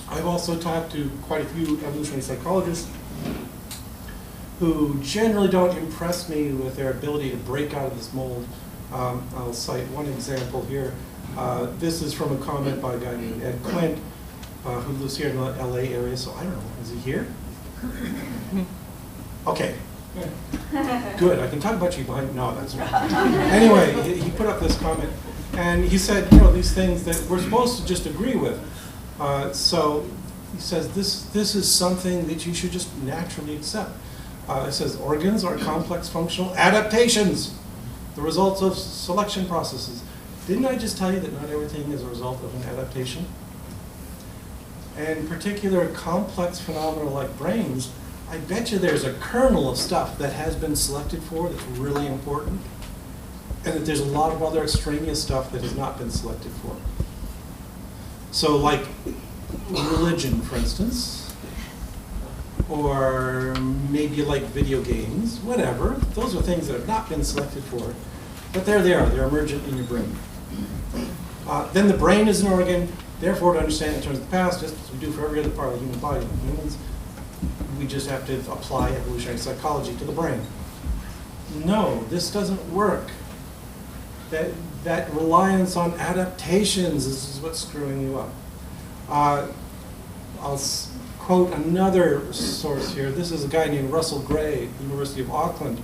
I've also talked to quite a few evolutionary psychologists who generally don't impress me with their ability to break out of this mold. I'll cite one example here. This is from a comment by a guy named Ed Quint, who lives here in the LA area, so I don't know, is he here? Okay. Good, I can talk about you behind, no, that's right. Anyway, he put up this comment, and he said, these things that we're supposed to just agree with. So he says this is something that you should just naturally accept. It says organs are complex functional adaptations, the results of selection processes. Didn't I just tell you that not everything is a result of an adaptation? And in particular, complex phenomena like brains, I bet you there's a kernel of stuff that has been selected for that's really important, and that there's a lot of other extraneous stuff that has not been selected for. So like religion, for instance, or maybe like video games, whatever. Those are things that have not been selected for, but there they are. They're emergent in your brain. Then the brain is an organ. Therefore, to understand in terms of the past, just as we do for every other part of the human body, humans, we just have to apply evolutionary psychology to the brain. No, this doesn't work. That reliance on adaptations is what's screwing you up. I'll quote another source here. This is a guy named Russell Gray at the University of Auckland,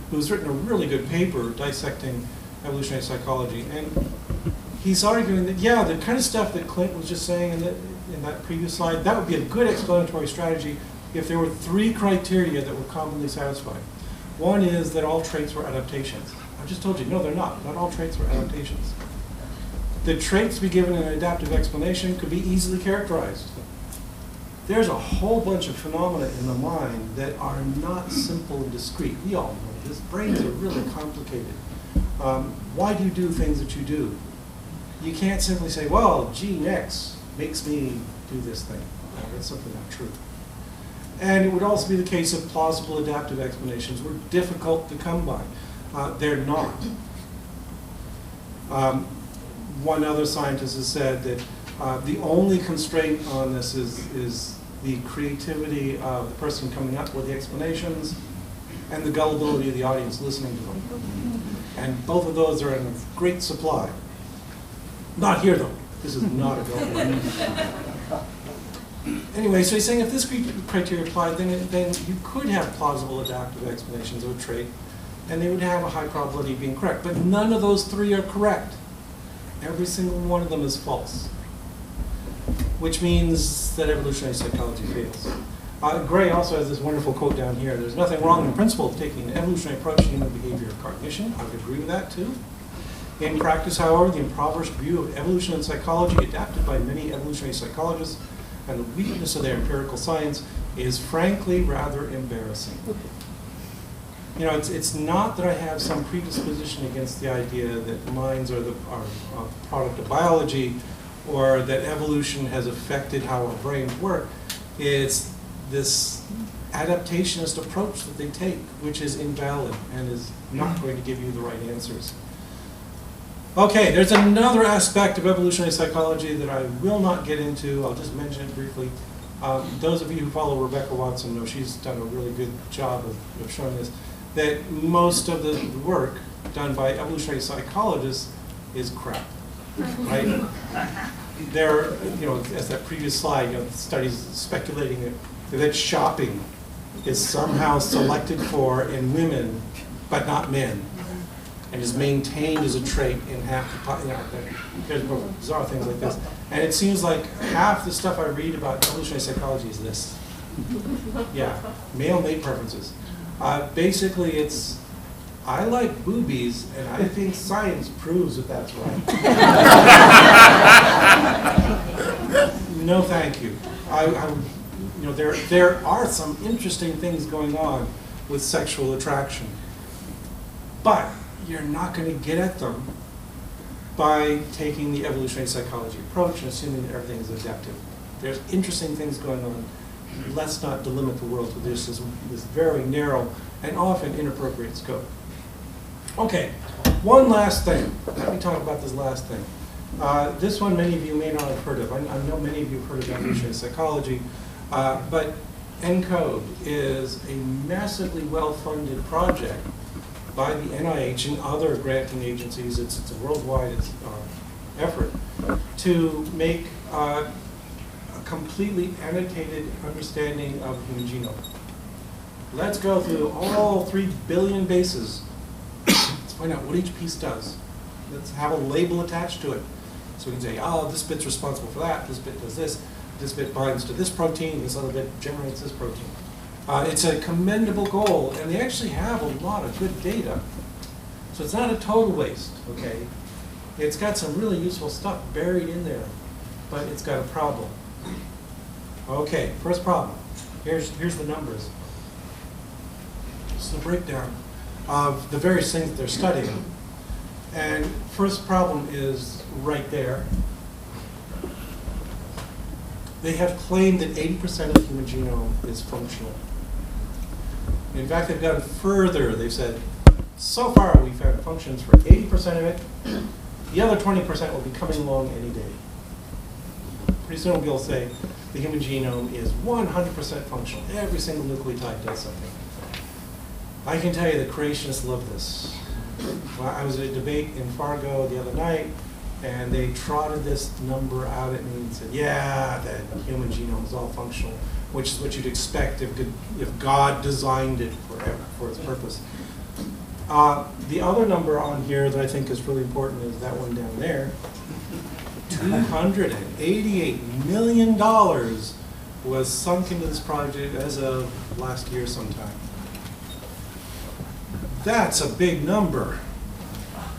who's written a really good paper dissecting evolutionary psychology. And he's arguing that, yeah, the kind of stuff that Clint was just saying, and that in that previous slide, that would be a good explanatory strategy if there were 3 criteria that were commonly satisfied. One is that all traits were adaptations. I just told you, no, they're not. Not all traits were adaptations. The traits to be given an adaptive explanation could be easily characterized. There's a whole bunch of phenomena in the mind that are not simple and discrete. We all know this. Brains are really complicated. Why do you do things that you do? You can't simply say, well, gene X makes me do this thing. No, that's simply not true. And it would also be the case of plausible adaptive explanations were difficult to come by. They're not. One other scientist has said that the only constraint on this is the creativity of the person coming up with the explanations and the gullibility of the audience listening to them. And both of those are in great supply. Not here, though. This is not a gullibility. Anyway, so he's saying if this criteria applied, then you could have plausible adaptive explanations of a trait, and they would have a high probability of being correct. But none of those 3 are correct. Every single one of them is false, which means that evolutionary psychology fails. Gray also has this wonderful quote down here. There's nothing wrong in principle of taking an evolutionary approach to human behavior and cognition. I would agree with that too. In practice, however, the impoverished view of evolution and psychology adapted by many evolutionary psychologists and the weakness of their empirical science is frankly rather embarrassing. You know, it's not that I have some predisposition against the idea that minds are a product of biology or that evolution has affected how our brains work. It's this adaptationist approach that they take, which is invalid and is not going to give you the right answers. Okay, there's another aspect of evolutionary psychology that I will not get into. I'll just mention it briefly. Those of you who follow Rebecca Watson know she's done a really good job of showing this, that most of the work done by evolutionary psychologists is crap, right? There, you know, as that previous slide, you know, studies speculating that shopping is somehow selected for in women, but not men, and is maintained as a trait in half the, you know, there's bizarre things like this. And it seems like half the stuff I read about evolutionary psychology is this. Yeah, male mate preferences. Basically, it's, I like boobies, and I think science proves that that's right. No, thank you. You know, there are some interesting things going on with sexual attraction, but you're not going to get at them by taking the evolutionary psychology approach and assuming that everything is adaptive. There's interesting things going on. Let's not delimit the world to this very narrow and often inappropriate scope. Okay, one last thing. Let me talk about this last thing. This one many of you may not have heard of. I know many of you have heard of evolutionary psychology, but Encode is a massively well-funded project by the NIH and other granting agencies. It's a worldwide effort to make a completely annotated understanding of the human genome. Let's go through all 3 billion bases. Let's find out what each piece does. Let's have a label attached to it. So we can say, oh, this bit's responsible for that, this bit does this bit binds to this protein, this other bit generates this protein. It's a commendable goal, and they actually have a lot of good data. So it's not a total waste, okay? It's got some really useful stuff buried in there, but it's got a problem. Okay, first problem. Here's the numbers. This is a breakdown of the various things that they're studying. And first problem is right there. They have claimed that 80% of the human genome is functional. In fact, they've gone further. They've said, so far we've found functions for 80% of it. The other 20% will be coming along any day. Pretty soon we'll be able to say the human genome is 100% functional. Every single nucleotide does something. I can tell you the creationists love this. I was at a debate in Fargo the other night, and they trotted this number out at me and said, yeah, the human genome is all functional, which is what you'd expect if God designed it for its purpose. The other number on here that I think is really important is that one down there. $288 million was sunk into this project as of last year sometime. That's a big number.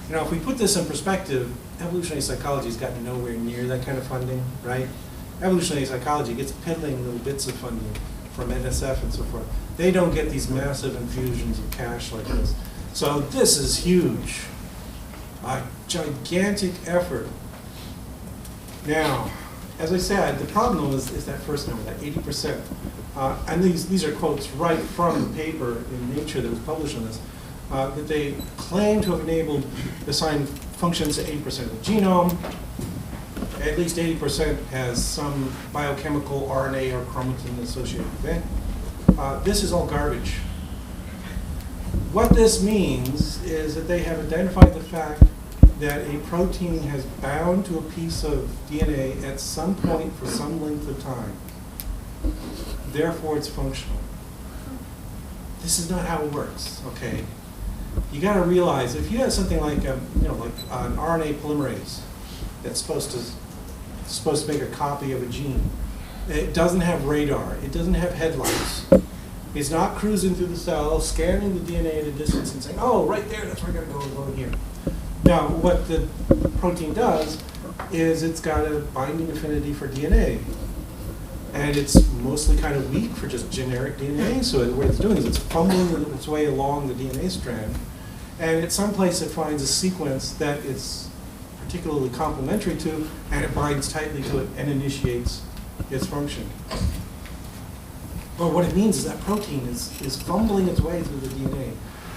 You know, if we put this in perspective, evolutionary psychology's got nowhere near that kind of funding, right? Evolutionary psychology gets piddling little bits of funding from NSF and so forth. They don't get these massive infusions of cash like this. So this is huge. A gigantic effort. Now, as I said, the problem is that first number, that 80%. And these are quotes right from the paper in Nature that was published on this, that they claim to have enabled assign functions to 80% of the genome. At least 80% has some biochemical RNA or chromatin associated event. This is all garbage. What this means is that they have identified the fact that a protein has bound to a piece of DNA at some point for some length of time. Therefore, it's functional. This is not how it works, okay? You got to realize if you have something like, like an RNA polymerase that's supposed to make a copy of a gene, it doesn't have radar. It doesn't have headlights. It's not cruising through the cell, scanning the DNA at a distance and saying, oh, right there, that's where I got to go in here. Now, what the protein does is it's got a binding affinity for DNA. And it's mostly kind of weak for just generic DNA. So what it's doing is it's fumbling its way along the DNA strand. And at some place it finds a sequence that it's particularly complementary to, and it binds tightly to it and initiates its function. But what it means is that protein is fumbling its way through the DNA.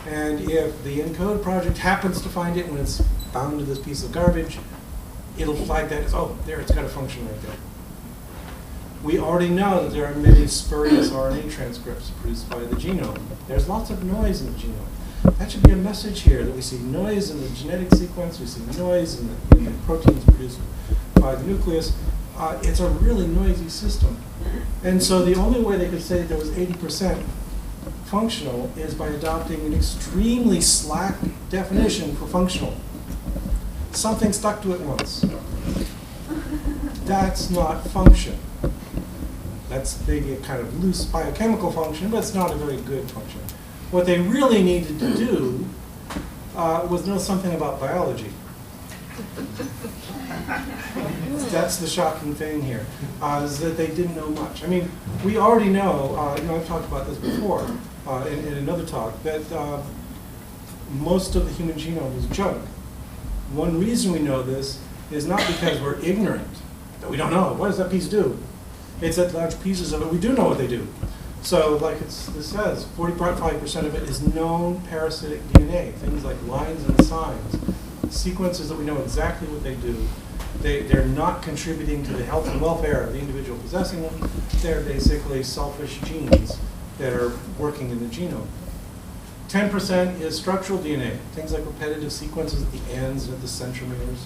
And if the Encode project happens to find it when it's bound to this piece of garbage, it'll flag that as, oh, there, it's got a function right there. We already know that there are many spurious RNA transcripts produced by the genome. There's lots of noise in the genome. That should be a message here, that we see noise in the genetic sequence, we see noise in the proteins produced by the nucleus. It's a really noisy system. And so the only way they could say there was 80% functional is by adopting an extremely slack definition for functional. Something stuck to it once. That's not function. That's maybe a kind of loose biochemical function, but it's not a very good function. What they really needed to do was know something about biology. That's the shocking thing here, is that they didn't know much. I mean, we already know, I've talked about this before in another talk, that most of the human genome is junk. One reason we know this is not because we're ignorant, that we don't know. What does that piece do? It's that large pieces of it, we do know what they do. So like this says, 45% of it is known parasitic DNA, things like lines and signs, sequences that we know exactly what they do. They're not contributing to the health and welfare of the individual possessing them. They're basically selfish genes that are working in the genome. 10% is structural DNA, things like repetitive sequences at the ends and at the centromeres.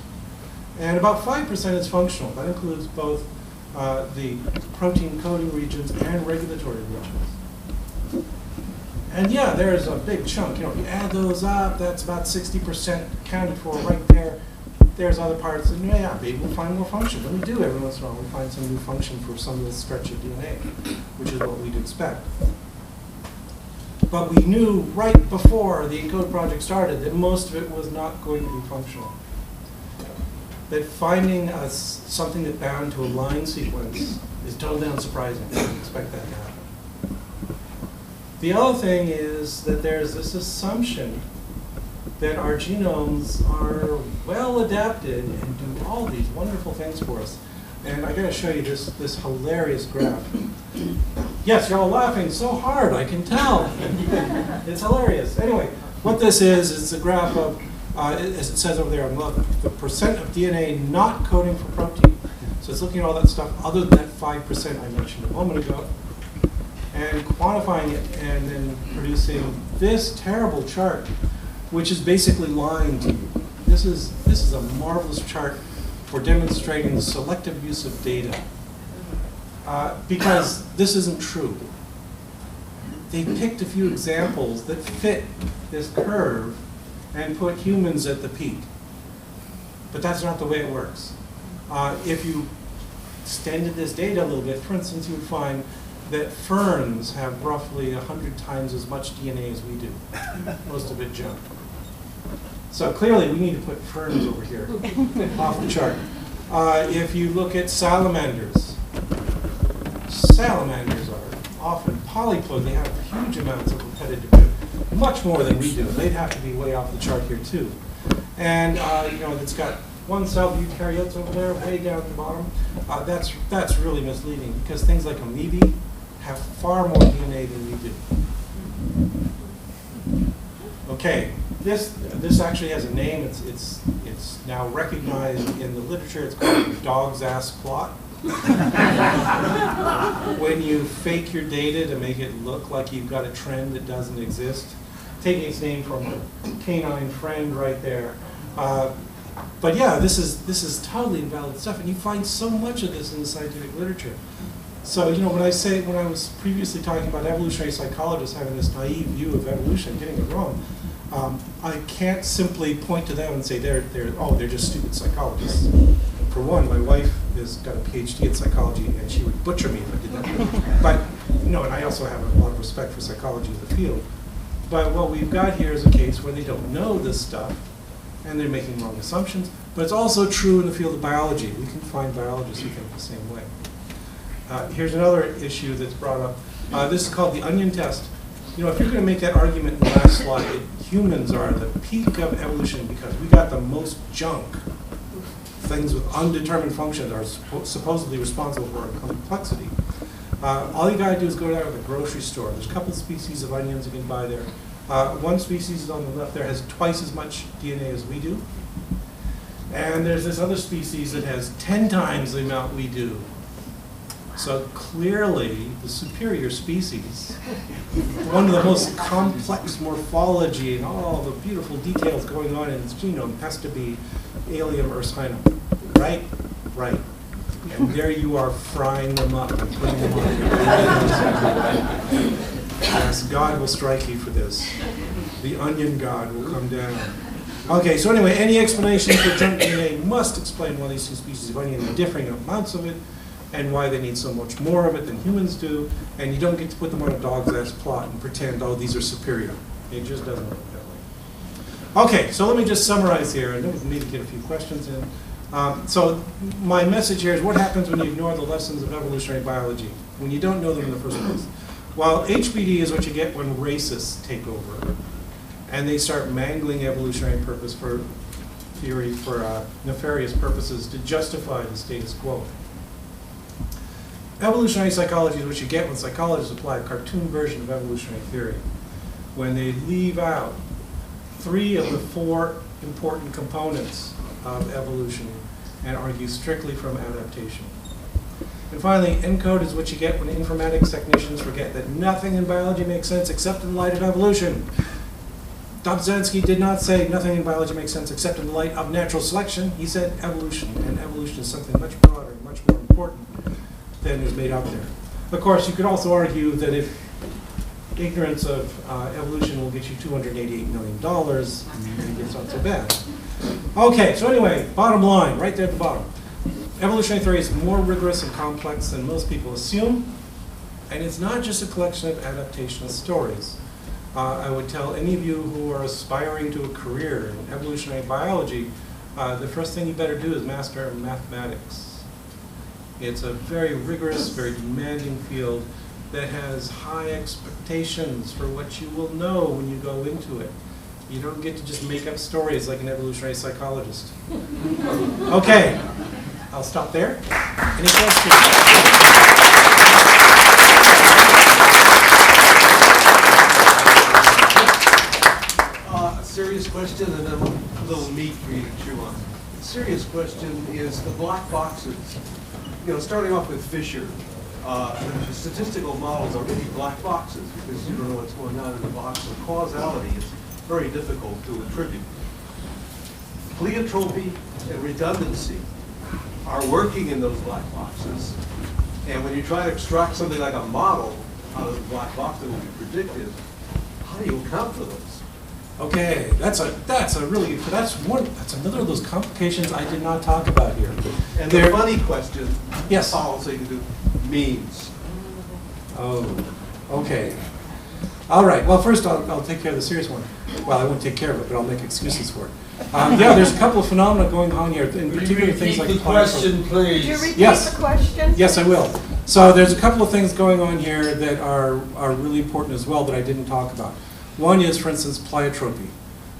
And about 5% is functional. That includes both the protein coding regions and regulatory regions. And yeah, there's a big chunk. If you add those up, that's about 60% accounted for right there. There's other parts, and yeah, maybe we'll find more function. And we do every once in a while. We find some new function for some of this stretch of DNA, which is what we'd expect. But we knew right before the Encode project started that most of it was not going to be functional. That finding something that bound to a line sequence is totally unsurprising. You wouldn't expect that to happen. The other thing is that there's this assumption that our genomes are well adapted and do all these wonderful things for us. And I got to show you this hilarious graph. Yes, you're all laughing so hard, I can tell. It's hilarious. Anyway, what this is a graph of, as it says over there on the left, the percent of DNA not coding for protein. So it's looking at all that stuff other than that 5% I mentioned a moment ago, and quantifying it and then producing this terrible chart, which is basically lying to you. This is a marvelous chart for demonstrating the selective use of data. Because this isn't true. They picked a few examples that fit this curve and put humans at the peak. But that's not the way it works. If you extended this data a little bit, for instance, you would find that ferns have roughly 100 times as much DNA as we do. Most of it junk. So clearly, we need to put ferns over here, off the chart. If you look at salamanders, salamanders are often polyploid. They have huge amounts of repetitive code, much more than we do. They'd have to be way off the chart here too. And you know, it's got one cell eukaryotes over there, way down at the bottom. That's really misleading because things like amoebae have far more DNA than we do. Okay, this actually has a name. It's now recognized in the literature. It's called the dog's ass plot. When you fake your data to make it look like you've got a trend that doesn't exist, taking its name from a canine friend right there. But yeah, this is totally invalid stuff, and you find so much of this in the scientific literature. So, you know, when I was previously talking about evolutionary psychologists having this naive view of evolution, getting it wrong, I can't simply point to them and say they're just stupid psychologists. For one, my wife has got a PhD in psychology, and she would butcher me if I did that. But, you know, and I also have a lot of respect for psychology as a field. But what we've got here is a case where they don't know this stuff, and they're making wrong assumptions. But it's also true in the field of biology. We can find biologists who think the same way. Here's another issue that's brought up. This is called the onion test. You know, if you're going to make that argument in the last slide, humans are the peak of evolution because we got the most junk. Things with undetermined functions are supposedly responsible for our complexity. All you got to do is go down to the grocery store. There's a couple species of onions you can buy there. One species on the left there has twice as much DNA as we do. And there's this other species that has 10 times the amount we do. So clearly, the superior species, one of the most complex morphology and all the beautiful details going on in its genome has to be Allium ursinum, right? Right. And there you are frying them up and putting them on. Yes, God will strike you for this. The onion God will come down. Okay, so anyway, any explanation for junk DNA must explain why these two species of onion have differing amounts of it, and why they need so much more of it than humans do, and you don't get to put them on a dog's ass plot and pretend, oh, these are superior. It just doesn't work that way. Okay, so let me just summarize here, and then we need to get a few questions in. So my message here is what happens when you ignore the lessons of evolutionary biology, when you don't know them in the first place? Well, HBD is what you get when racists take over, and they start mangling evolutionary purpose for theory for nefarious purposes to justify the status quo. Evolutionary psychology is what you get when psychologists apply a cartoon version of evolutionary theory, when they leave out 3 of the 4 important components of evolution and argue strictly from adaptation. And finally, Encode is what you get when informatics technicians forget that nothing in biology makes sense except in the light of evolution. Dobzhansky did not say nothing in biology makes sense except in the light of natural selection. He said evolution, and evolution is something much broader and much more important than is made out there. Of course, you could also argue that if ignorance of evolution will get you $288 million, maybe it's not so bad. Okay, so anyway, bottom line, right there at the bottom. Evolutionary theory is more rigorous and complex than most people assume, and it's not just a collection of adaptationist stories. I would tell any of you who are aspiring to a career in evolutionary biology, the first thing you better do is master mathematics. It's a very rigorous, very demanding field that has high expectations for what you will know when you go into it. You don't get to just make up stories like an evolutionary psychologist. Okay, I'll stop there. Any questions? A serious question and then a little meat for you to chew on. The serious question is the black boxes. You know, starting off with Fisher, the statistical models are really black boxes because you don't know what's going on in the box. So causality is very difficult to attribute. Pleiotropy and redundancy are working in those black boxes. And when you try to extract something like a model out of the black box that will be predictive, how do you account for those? Okay, that's another of those complications I did not talk about here. And the funny question, yes, Paul, so you can do means. Oh, okay. All right. Well, first I'll take care of the serious one. Well, I won't take care of it, but I'll make excuses for it. Yeah, there's a couple of phenomena going on here, in particular things like the question, please. Could you repeat Yes. the question? Yes, I will. So there's a couple of things going on here that are really important as well that I didn't talk about. One is, for instance, pleiotropy.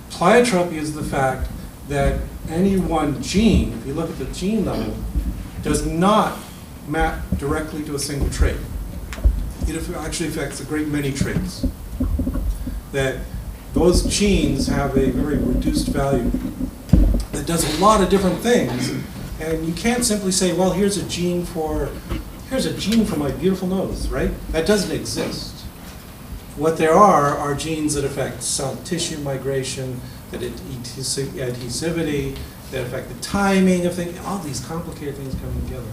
Pleiotropy is the fact that any one gene, if you look at the gene level, does not map directly to a single trait. It actually affects a great many traits. That those genes have a very reduced value that does a lot of different things, and you can't simply say, well, here's a gene for my beautiful nose, right? That doesn't exist. What there are genes that affect cell tissue migration, that adhesivity, that affect the timing of things, all these complicated things coming together.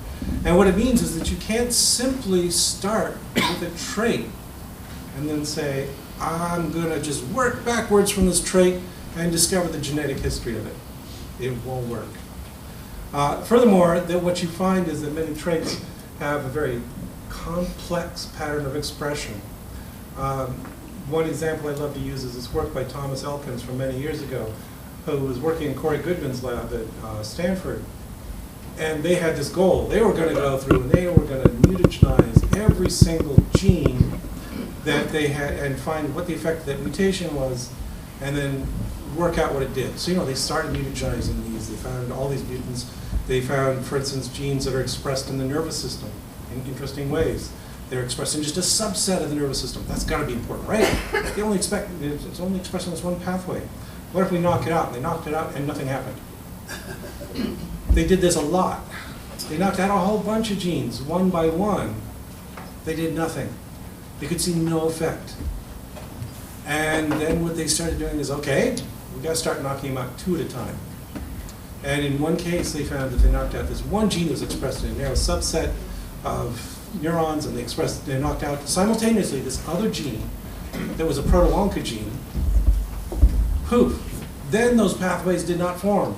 And what it means is that you can't simply start with a trait and then say, I'm going to just work backwards from this trait and discover the genetic history of it. It won't work. Furthermore, that what you find is that many traits have a very complex pattern of expression. One example I love to use is this work by Thomas Elkins from many years ago, who was working in Corey Goodman's lab at Stanford. And they had this goal. They were going to go through and they were going to mutagenize every single gene that they had and find what the effect of that mutation was, and then work out what it did. So, they started mutagenizing these. They found all these mutants. They found, for instance, genes that are expressed in the nervous system in interesting ways. They're expressed in just a subset of the nervous system. That's got to be important, right? It's only expressed in this one pathway. What if we knock it out? They knocked it out and nothing happened. They did this a lot. They knocked out a whole bunch of genes, one by one. They did nothing. They could see no effect. And then what they started doing is, okay, we've got to start knocking them out two at a time. And in one case, they found that they knocked out this one gene that was expressed in a narrow subset of neurons, and they knocked out simultaneously this other gene that was a proto-oncogene. Poof. Then those pathways did not form.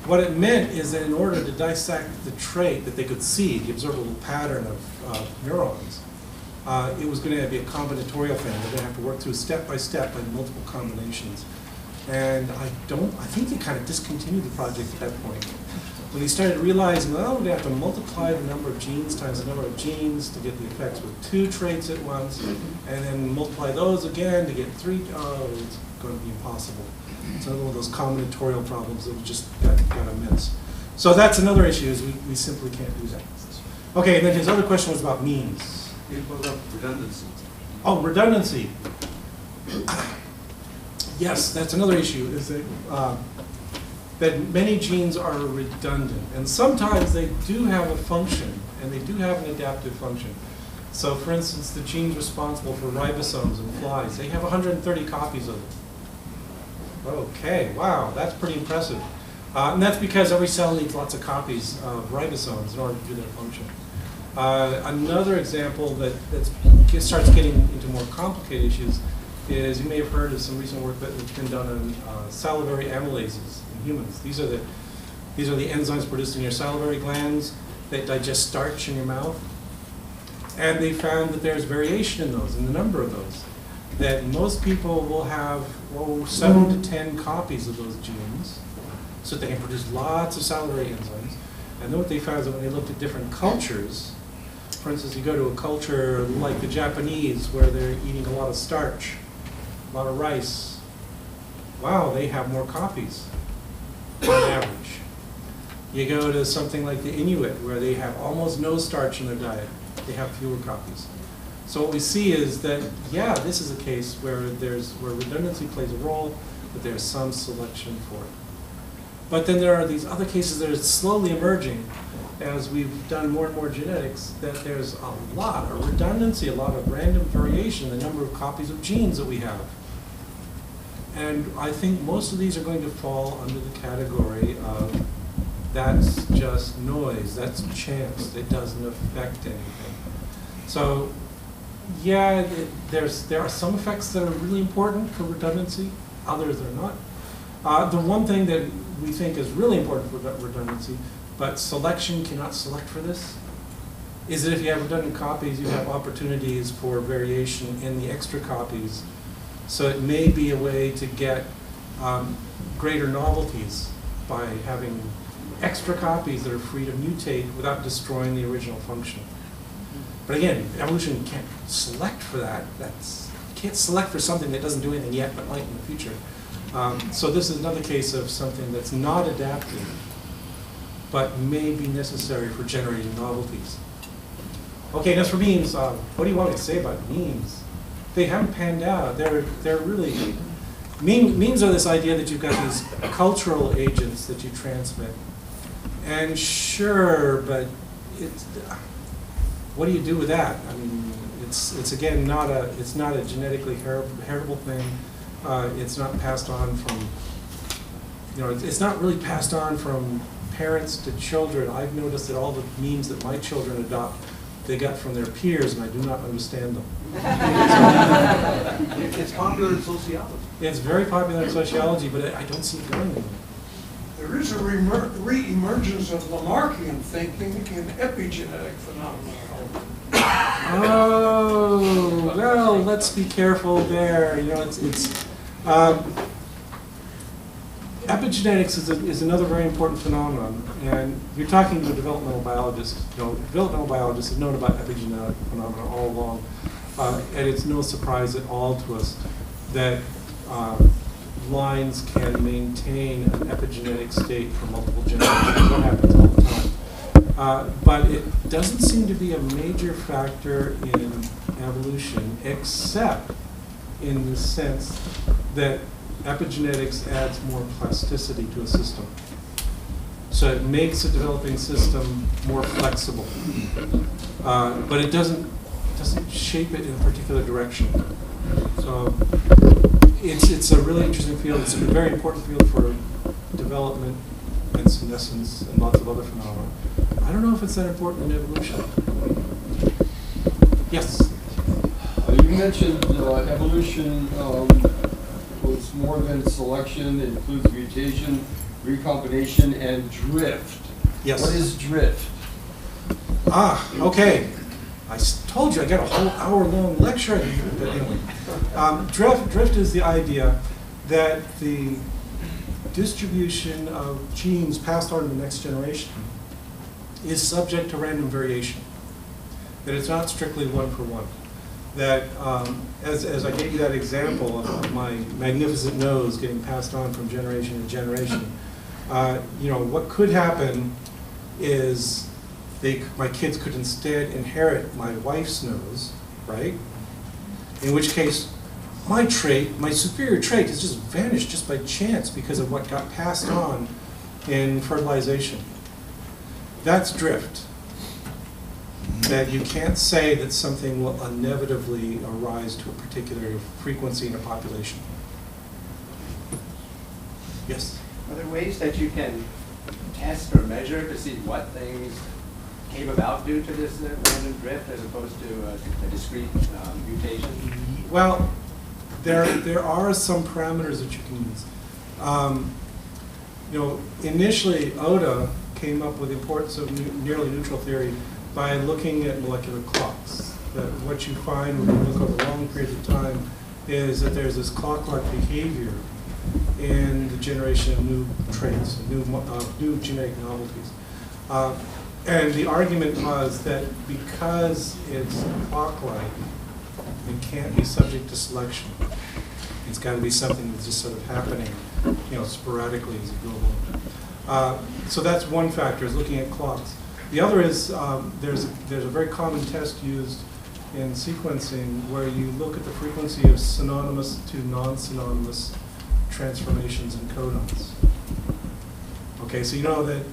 What it meant is that in order to dissect the trait that they could see, the observable pattern of neurons, it was going to be a combinatorial thing. They're going to have to work through step by step by multiple combinations. And I think they kind of discontinued the project at that point. When they started realizing, well, we're going to have to multiply the number of genes times the number of genes to get the effects with two traits at once, and then multiply those again to get three. Oh, it's going to be impossible. It's another one of those combinatorial problems that we just got to miss. So that's another issue, is we simply can't do that. Okay, and then his other question was about means. What about redundancy? Oh, redundancy. Yes, that's another issue, is that many genes are redundant. And sometimes they do have a function, and they do have an adaptive function. So for instance, the genes responsible for ribosomes in flies, they have 130 copies of it. Okay, wow, that's pretty impressive. And that's because every cell needs lots of copies of ribosomes in order to do their function. Another example that starts getting into more complicated issues is, you may have heard of some recent work that's been done on salivary amylases in humans. These are the enzymes produced in your salivary glands that digest starch in your mouth. And they found that there's variation in those, in the number of those. That most people will have 7 to 10 copies of those genes, so that they can produce lots of salivary enzymes. And then what they found is that when they looked at different cultures, for instance, you go to a culture like the Japanese, where they're eating a lot of starch, a lot of rice. Wow, they have more copies on average. You go to something like the Inuit, where they have almost no starch in their diet. They have fewer copies. So what we see is that, yeah, this is a case where redundancy plays a role, but there's some selection for it. But then there are these other cases that are slowly emerging as we've done more and more genetics, that there's a lot of redundancy, a lot of random variation in the number of copies of genes that we have. And I think most of these are going to fall under the category of, that's just noise, that's chance, it doesn't affect anything. So Yeah, there are some effects that are really important for redundancy, others are not. The one thing that we think is really important for redundancy, but selection cannot select for this, is that if you have redundant copies, you have opportunities for variation in the extra copies. So it may be a way to get greater novelties by having extra copies that are free to mutate without destroying the original function. But again, evolution can't select for that. You can't select for something that doesn't do anything yet but might in the future. So this is another case of something that's not adaptive, but may be necessary for generating novelties. Okay, as for memes, what do you want me to say about memes? They haven't panned out. They're really, memes are this idea that you've got these cultural agents that you transmit. And sure, but what do you do with that? I mean, it's again it's not a genetically heritable thing. It's not passed on from, it's not really passed on from parents to children. I've noticed that all the memes that my children adopt, they got from their peers, and I do not understand them. It's popular in sociology. It's very popular in sociology, but I don't see it going anywhere. There is a re-emergence of Lamarckian thinking in epigenetic phenomena. Oh, well, let's be careful there. Epigenetics is another very important phenomenon, and you're talking to a developmental biologist. Developmental biologists have known about epigenetic phenomena all along, and it's no surprise at all to us that lines can maintain an epigenetic state for multiple generations. That happens all the time. But it doesn't seem to be a major factor in evolution, except in the sense that epigenetics adds more plasticity to a system. So it makes a developing system more flexible. But it doesn't shape it in a particular direction. So it's a really interesting field. It's a very important field for development and senescence and lots of other phenomena. I don't know if it's that important in evolution. Yes? You mentioned evolution was more than selection. It includes mutation, recombination, and drift. Yes. What is drift? Okay. I told you I got a whole hour-long lecture. But anyway, drift is the idea that the distribution of genes passed on to the next generation is subject to random variation. That it's not strictly one for one. That as I gave you that example of my magnificent nose getting passed on from generation to generation, what could happen is my kids could instead inherit my wife's nose, right? In which case, my superior trait has just vanished just by chance because of what got passed on in fertilization. That's drift. That you can't say that something will inevitably arise to a particular frequency in a population. Yes? Are there ways that you can test or measure to see what things came about due to this random drift as opposed to a discrete mutation? Well, there are some parameters that you can use. Initially, Oda came up with the importance of nearly neutral theory by looking at molecular clocks. That what you find when you look over long periods of time is that there's this clock-like behavior in the generation of new traits, new genetic novelties. And the argument was that because it's clock-like, it can't be subject to selection. It's got to be something that's just sort of happening, sporadically as you go along. So that's one factor, is looking at clocks. The other is there's a very common test used in sequencing where you look at the frequency of synonymous to non-synonymous transformations in codons. Okay, so you know that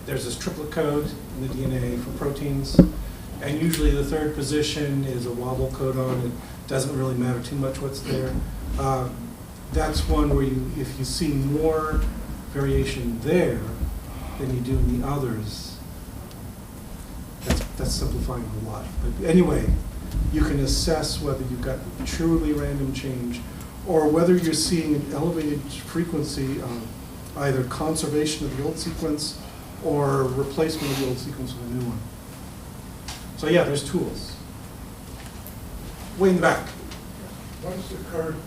there's this triplet code in the DNA for proteins, and usually the third position is a wobble codon. It doesn't really matter too much what's there. That's one where if you see more variation there than you do in the others, that's simplifying a lot. But anyway, you can assess whether you've got truly random change or whether you're seeing an elevated frequency of either conservation of the old sequence or replacement of the old sequence with a new one. So yeah, there's tools. Way in the back. What's the current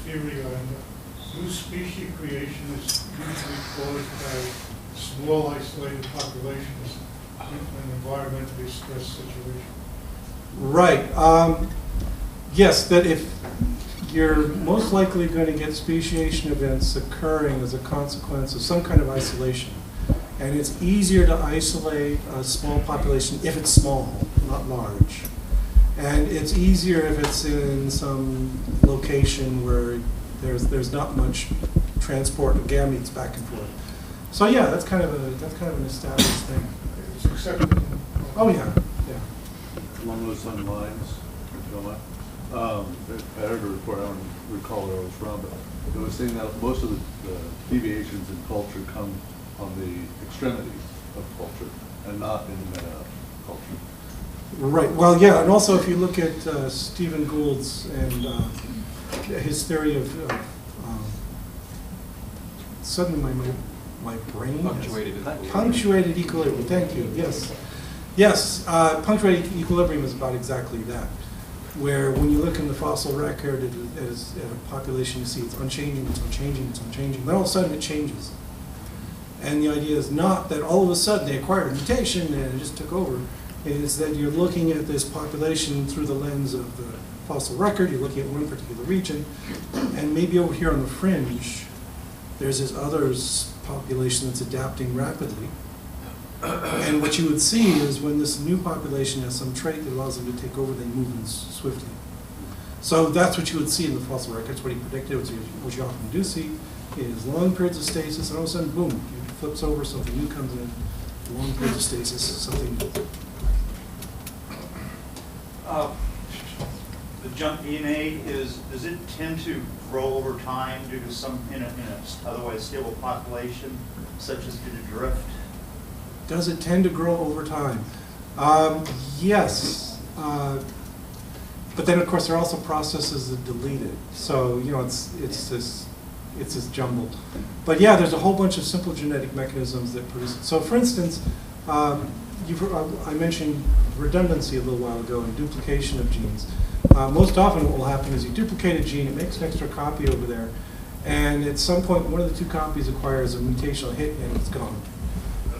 theory on new species creation is usually caused by small isolated populations in an environmentally stressed situation? Right. Yes, that if you're most likely going to get speciation events occurring as a consequence of some kind of isolation. And it's easier to isolate a small population if it's small, not large. And it's easier if it's in some location where there's not much transport of gametes back and forth. So yeah, that's kind of an established thing. It's accepted. Oh yeah, yeah. Along those lines, if you don't mind. I heard a report, I don't recall where it was from, but it was saying that most of the deviations in culture come on the extremities of culture and not in the meta-culture. Right, well, yeah, and also if you look at Stephen Gould's and his theory of suddenly my brain punctuated equilibrium. Thank you. Yes. Punctuated equilibrium is about exactly that. Where when you look in the fossil record at a population, you see it's unchanging, it's unchanging, it's unchanging. Then all of a sudden it changes. And the idea is not that all of a sudden they acquired a mutation and it just took over. It's that you're looking at this population through the lens of the fossil record. You're looking at one particular region, and maybe over here on the fringe, there's this other population that's adapting rapidly. And what you would see is when this new population has some trait that allows them to take over, they move in swiftly. So that's what you would see in the fossil records. What he predicted, what you often do see, is long periods of stasis, and all of a sudden, boom, it flips over, something new comes in. Long periods of stasis, something new. The junk DNA does it tend to grow over time due to some in a otherwise stable population, such as due to drift? Does it tend to grow over time? Yes, but then of course there are also processes that delete it. So it's this jumbled. But yeah, there's a whole bunch of simple genetic mechanisms that produce it. So for instance, I mentioned redundancy a little while ago and duplication of genes. Most often what will happen is you duplicate a gene, it makes an extra copy over there, and at some point one of the two copies acquires a mutational hit and it's gone.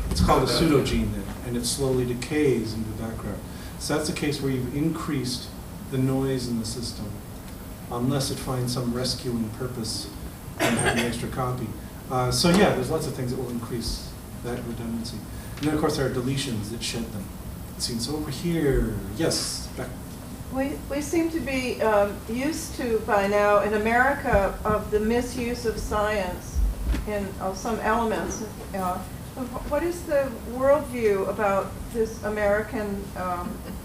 It's called a pseudogene then, and it slowly decays into the background. So that's a case where you've increased the noise in the system, unless it finds some rescuing purpose and having an extra copy. So yeah, there's lots of things that will increase that redundancy. And then of course there are deletions that shed them. So over here, yes, back. We seem to be used to by now in America of the misuse of science of some elements. What is the worldview about this American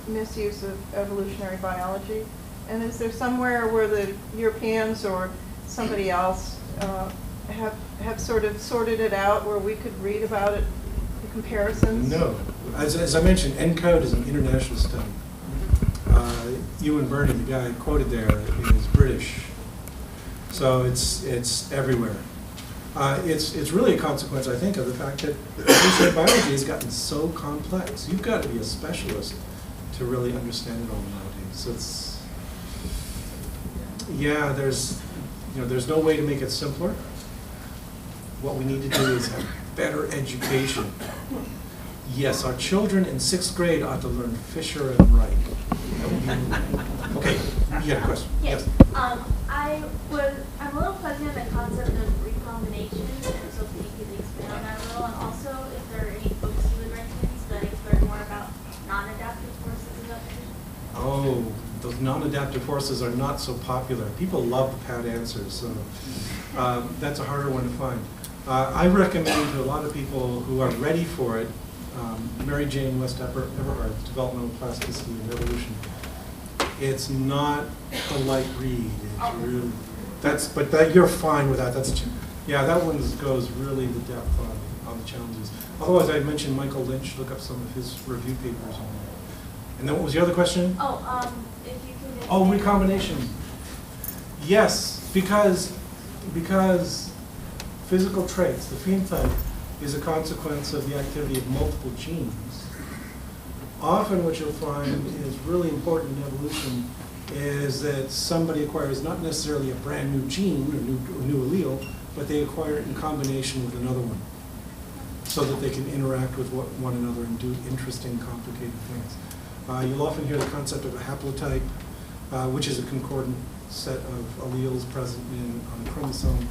misuse of evolutionary biology? And is there somewhere where the Europeans or somebody else have sort of sorted it out where we could read about it, the comparisons? No. As I mentioned, Encode is an international study. Ewan Burney, the guy quoted there, is British. So it's everywhere. It's really a consequence, I think, of the fact that evolutionary biology has gotten so complex. You've got to be a specialist to really understand it all nowadays. So there's no way to make it simpler. What we need to do is have better education. Yes, our children in 6th grade ought to learn Fisher and Wright. Okay, you had a question? Yes. I'm a little fuzzy on the concept of recombination, and so if you could expand on that a little, and also if there are any books you would recommend that explain more about non-adaptive forces of adaptation. Oh, those non-adaptive forces are not so popular. People love the pat answers, so that's a harder one to find. I recommend to a lot of people who are ready for it, Mary Jane West Everhart's Developmental Plasticity and Evolution. It's not a light read. It's really, but you're fine with that. That one goes really the depth on the challenges. Otherwise, I mentioned Michael Lynch. Look up some of his review papers on that. And then what was the other question? Oh, if you could. Oh, recombination. Yes, because physical traits, the phenotype, is a consequence of the activity of multiple genes. Often what you'll find is really important in evolution is that somebody acquires not necessarily a brand new gene or new allele, but they acquire it in combination with another one so that they can interact with one another and do interesting, complicated things. You'll often hear the concept of a haplotype, which is a concordant set of alleles present on a chromosome.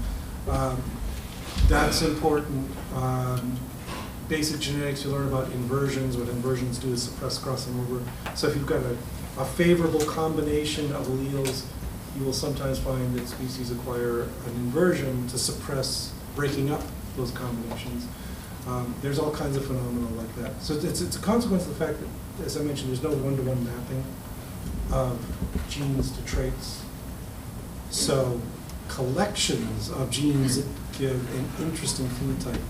That's important. Basic genetics, you learn about inversions. What inversions do is suppress crossing over. So if you've got a favorable combination of alleles, you will sometimes find that species acquire an inversion to suppress breaking up those combinations. There's all kinds of phenomena like that. So it's a consequence of the fact that, as I mentioned, there's no one-to-one mapping of genes to traits. So collections of genes that give an interesting phenotype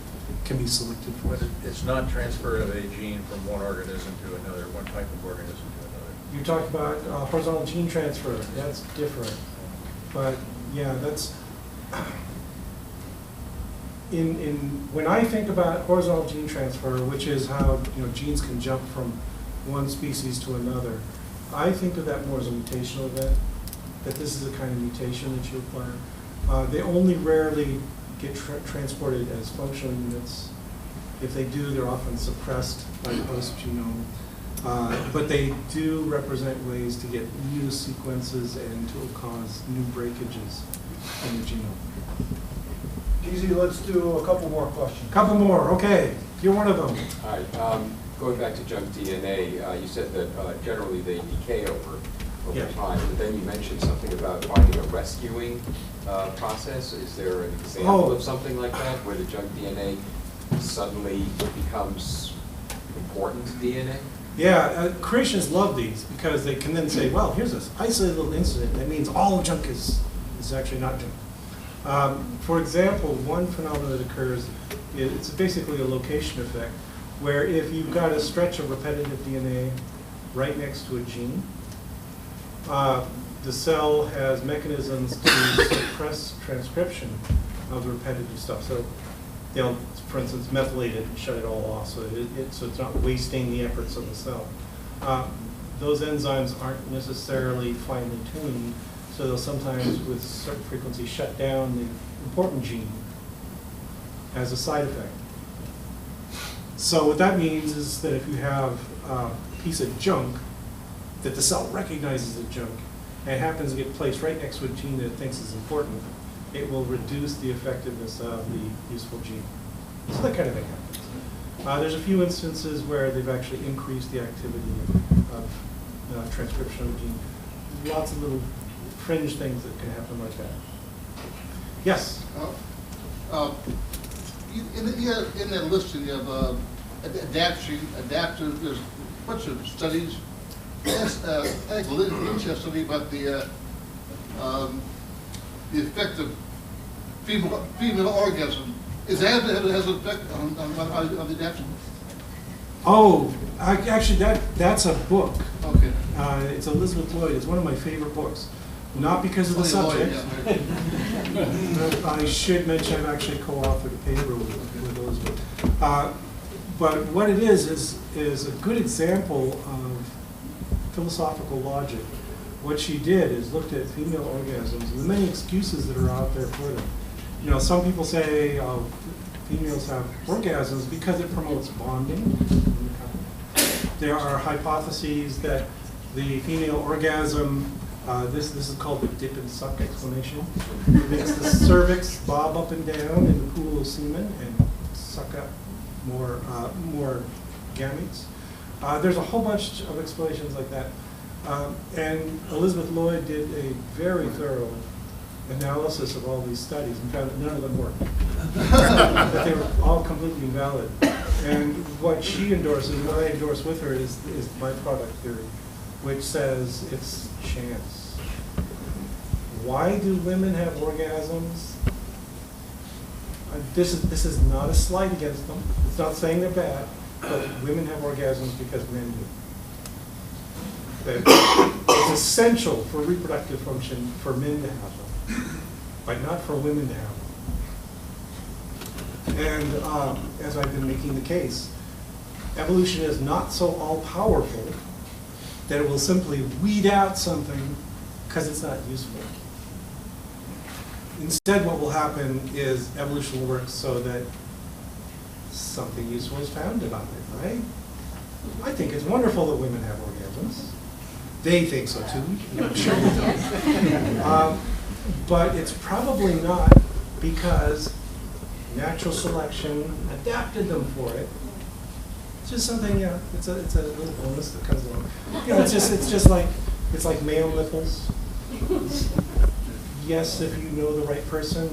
can be selected for. But it's not transfer of a gene from one organism to another, one type of organism to another. You talk about horizontal gene transfer. That's different. But yeah, that's when I think about horizontal gene transfer, which is how genes can jump from one species to another, I think of that more as a mutational event. That this is a kind of mutation that you acquire. They only rarely get transported as functional units. If they do, they're often suppressed by the host genome. But they do represent ways to get new sequences and to cause new breakages in the genome. PZ, let's do a couple more questions. Couple more, okay. You're one of them. All right. Going back to junk DNA, you said that generally they decay over Yeah. time, but then you mentioned something about finding a rescuing process. Is there an example of something like that, where the junk DNA suddenly becomes important DNA? Yeah, creationists love these because they can then say, well, here's this isolated little incident. That means all of junk is actually not junk. For example, one phenomenon that occurs, it's basically a location effect, where if you've got a stretch of repetitive DNA right next to a gene, the cell has mechanisms to suppress transcription of the repetitive stuff. So they'll, for instance, methylate it and shut it all off so it's not wasting the efforts of the cell. Those enzymes aren't necessarily finely tuned, so they'll sometimes, with certain frequency, shut down the important gene as a side effect. So what that means is that if you have a piece of junk that the cell recognizes as junk and happens to get placed right next to a gene that it thinks is important, it will reduce the effectiveness of the useful gene. So that kind of thing happens. There's a few instances where they've actually increased the activity of transcription of the gene. Lots of little fringe things that can happen like that. Yes? In that listing of adaptive, there's a bunch of studies. Yes, I think Lynch has study about the effect of female orgasm. Is that has an effect on the adaptation? Oh, actually, that's a book. Okay. It's Elizabeth Lloyd. It's one of my favorite books. Not because of the subject. I should mention I've actually co-authored a paper with Elizabeth. But what it is a good example of philosophical logic. What she did is looked at female orgasms and the many excuses that are out there for them. Some people say females have orgasms because it promotes bonding. There are hypotheses that the female orgasm, this is called the dip and suck explanation. It makes the cervix bob up and down in the pool of semen and suck up more gametes. There's a whole bunch of explanations like that. And Elizabeth Lloyd did a very thorough analysis of all these studies and found that none of them worked. That they were all completely invalid. And what she endorses, what I endorse with her, is my product theory, which says it's chance. Why do women have orgasms? This is not a slight against them. It's not saying they're bad, but women have orgasms because men do. that it's essential for reproductive function for men to have them, but not for women to have them. And as I've been making the case, evolution is not so all-powerful that it will simply weed out something because it's not useful. Instead, what will happen is evolution will work so that something useful is found about it, right? I think it's wonderful that women have orgasms. They think so too, I'm sure they do. But it's probably not because natural selection adapted them for it. It's just something, yeah, it's a little bonus that comes along. You know, it's like male nipples. Yes, if you know the right person,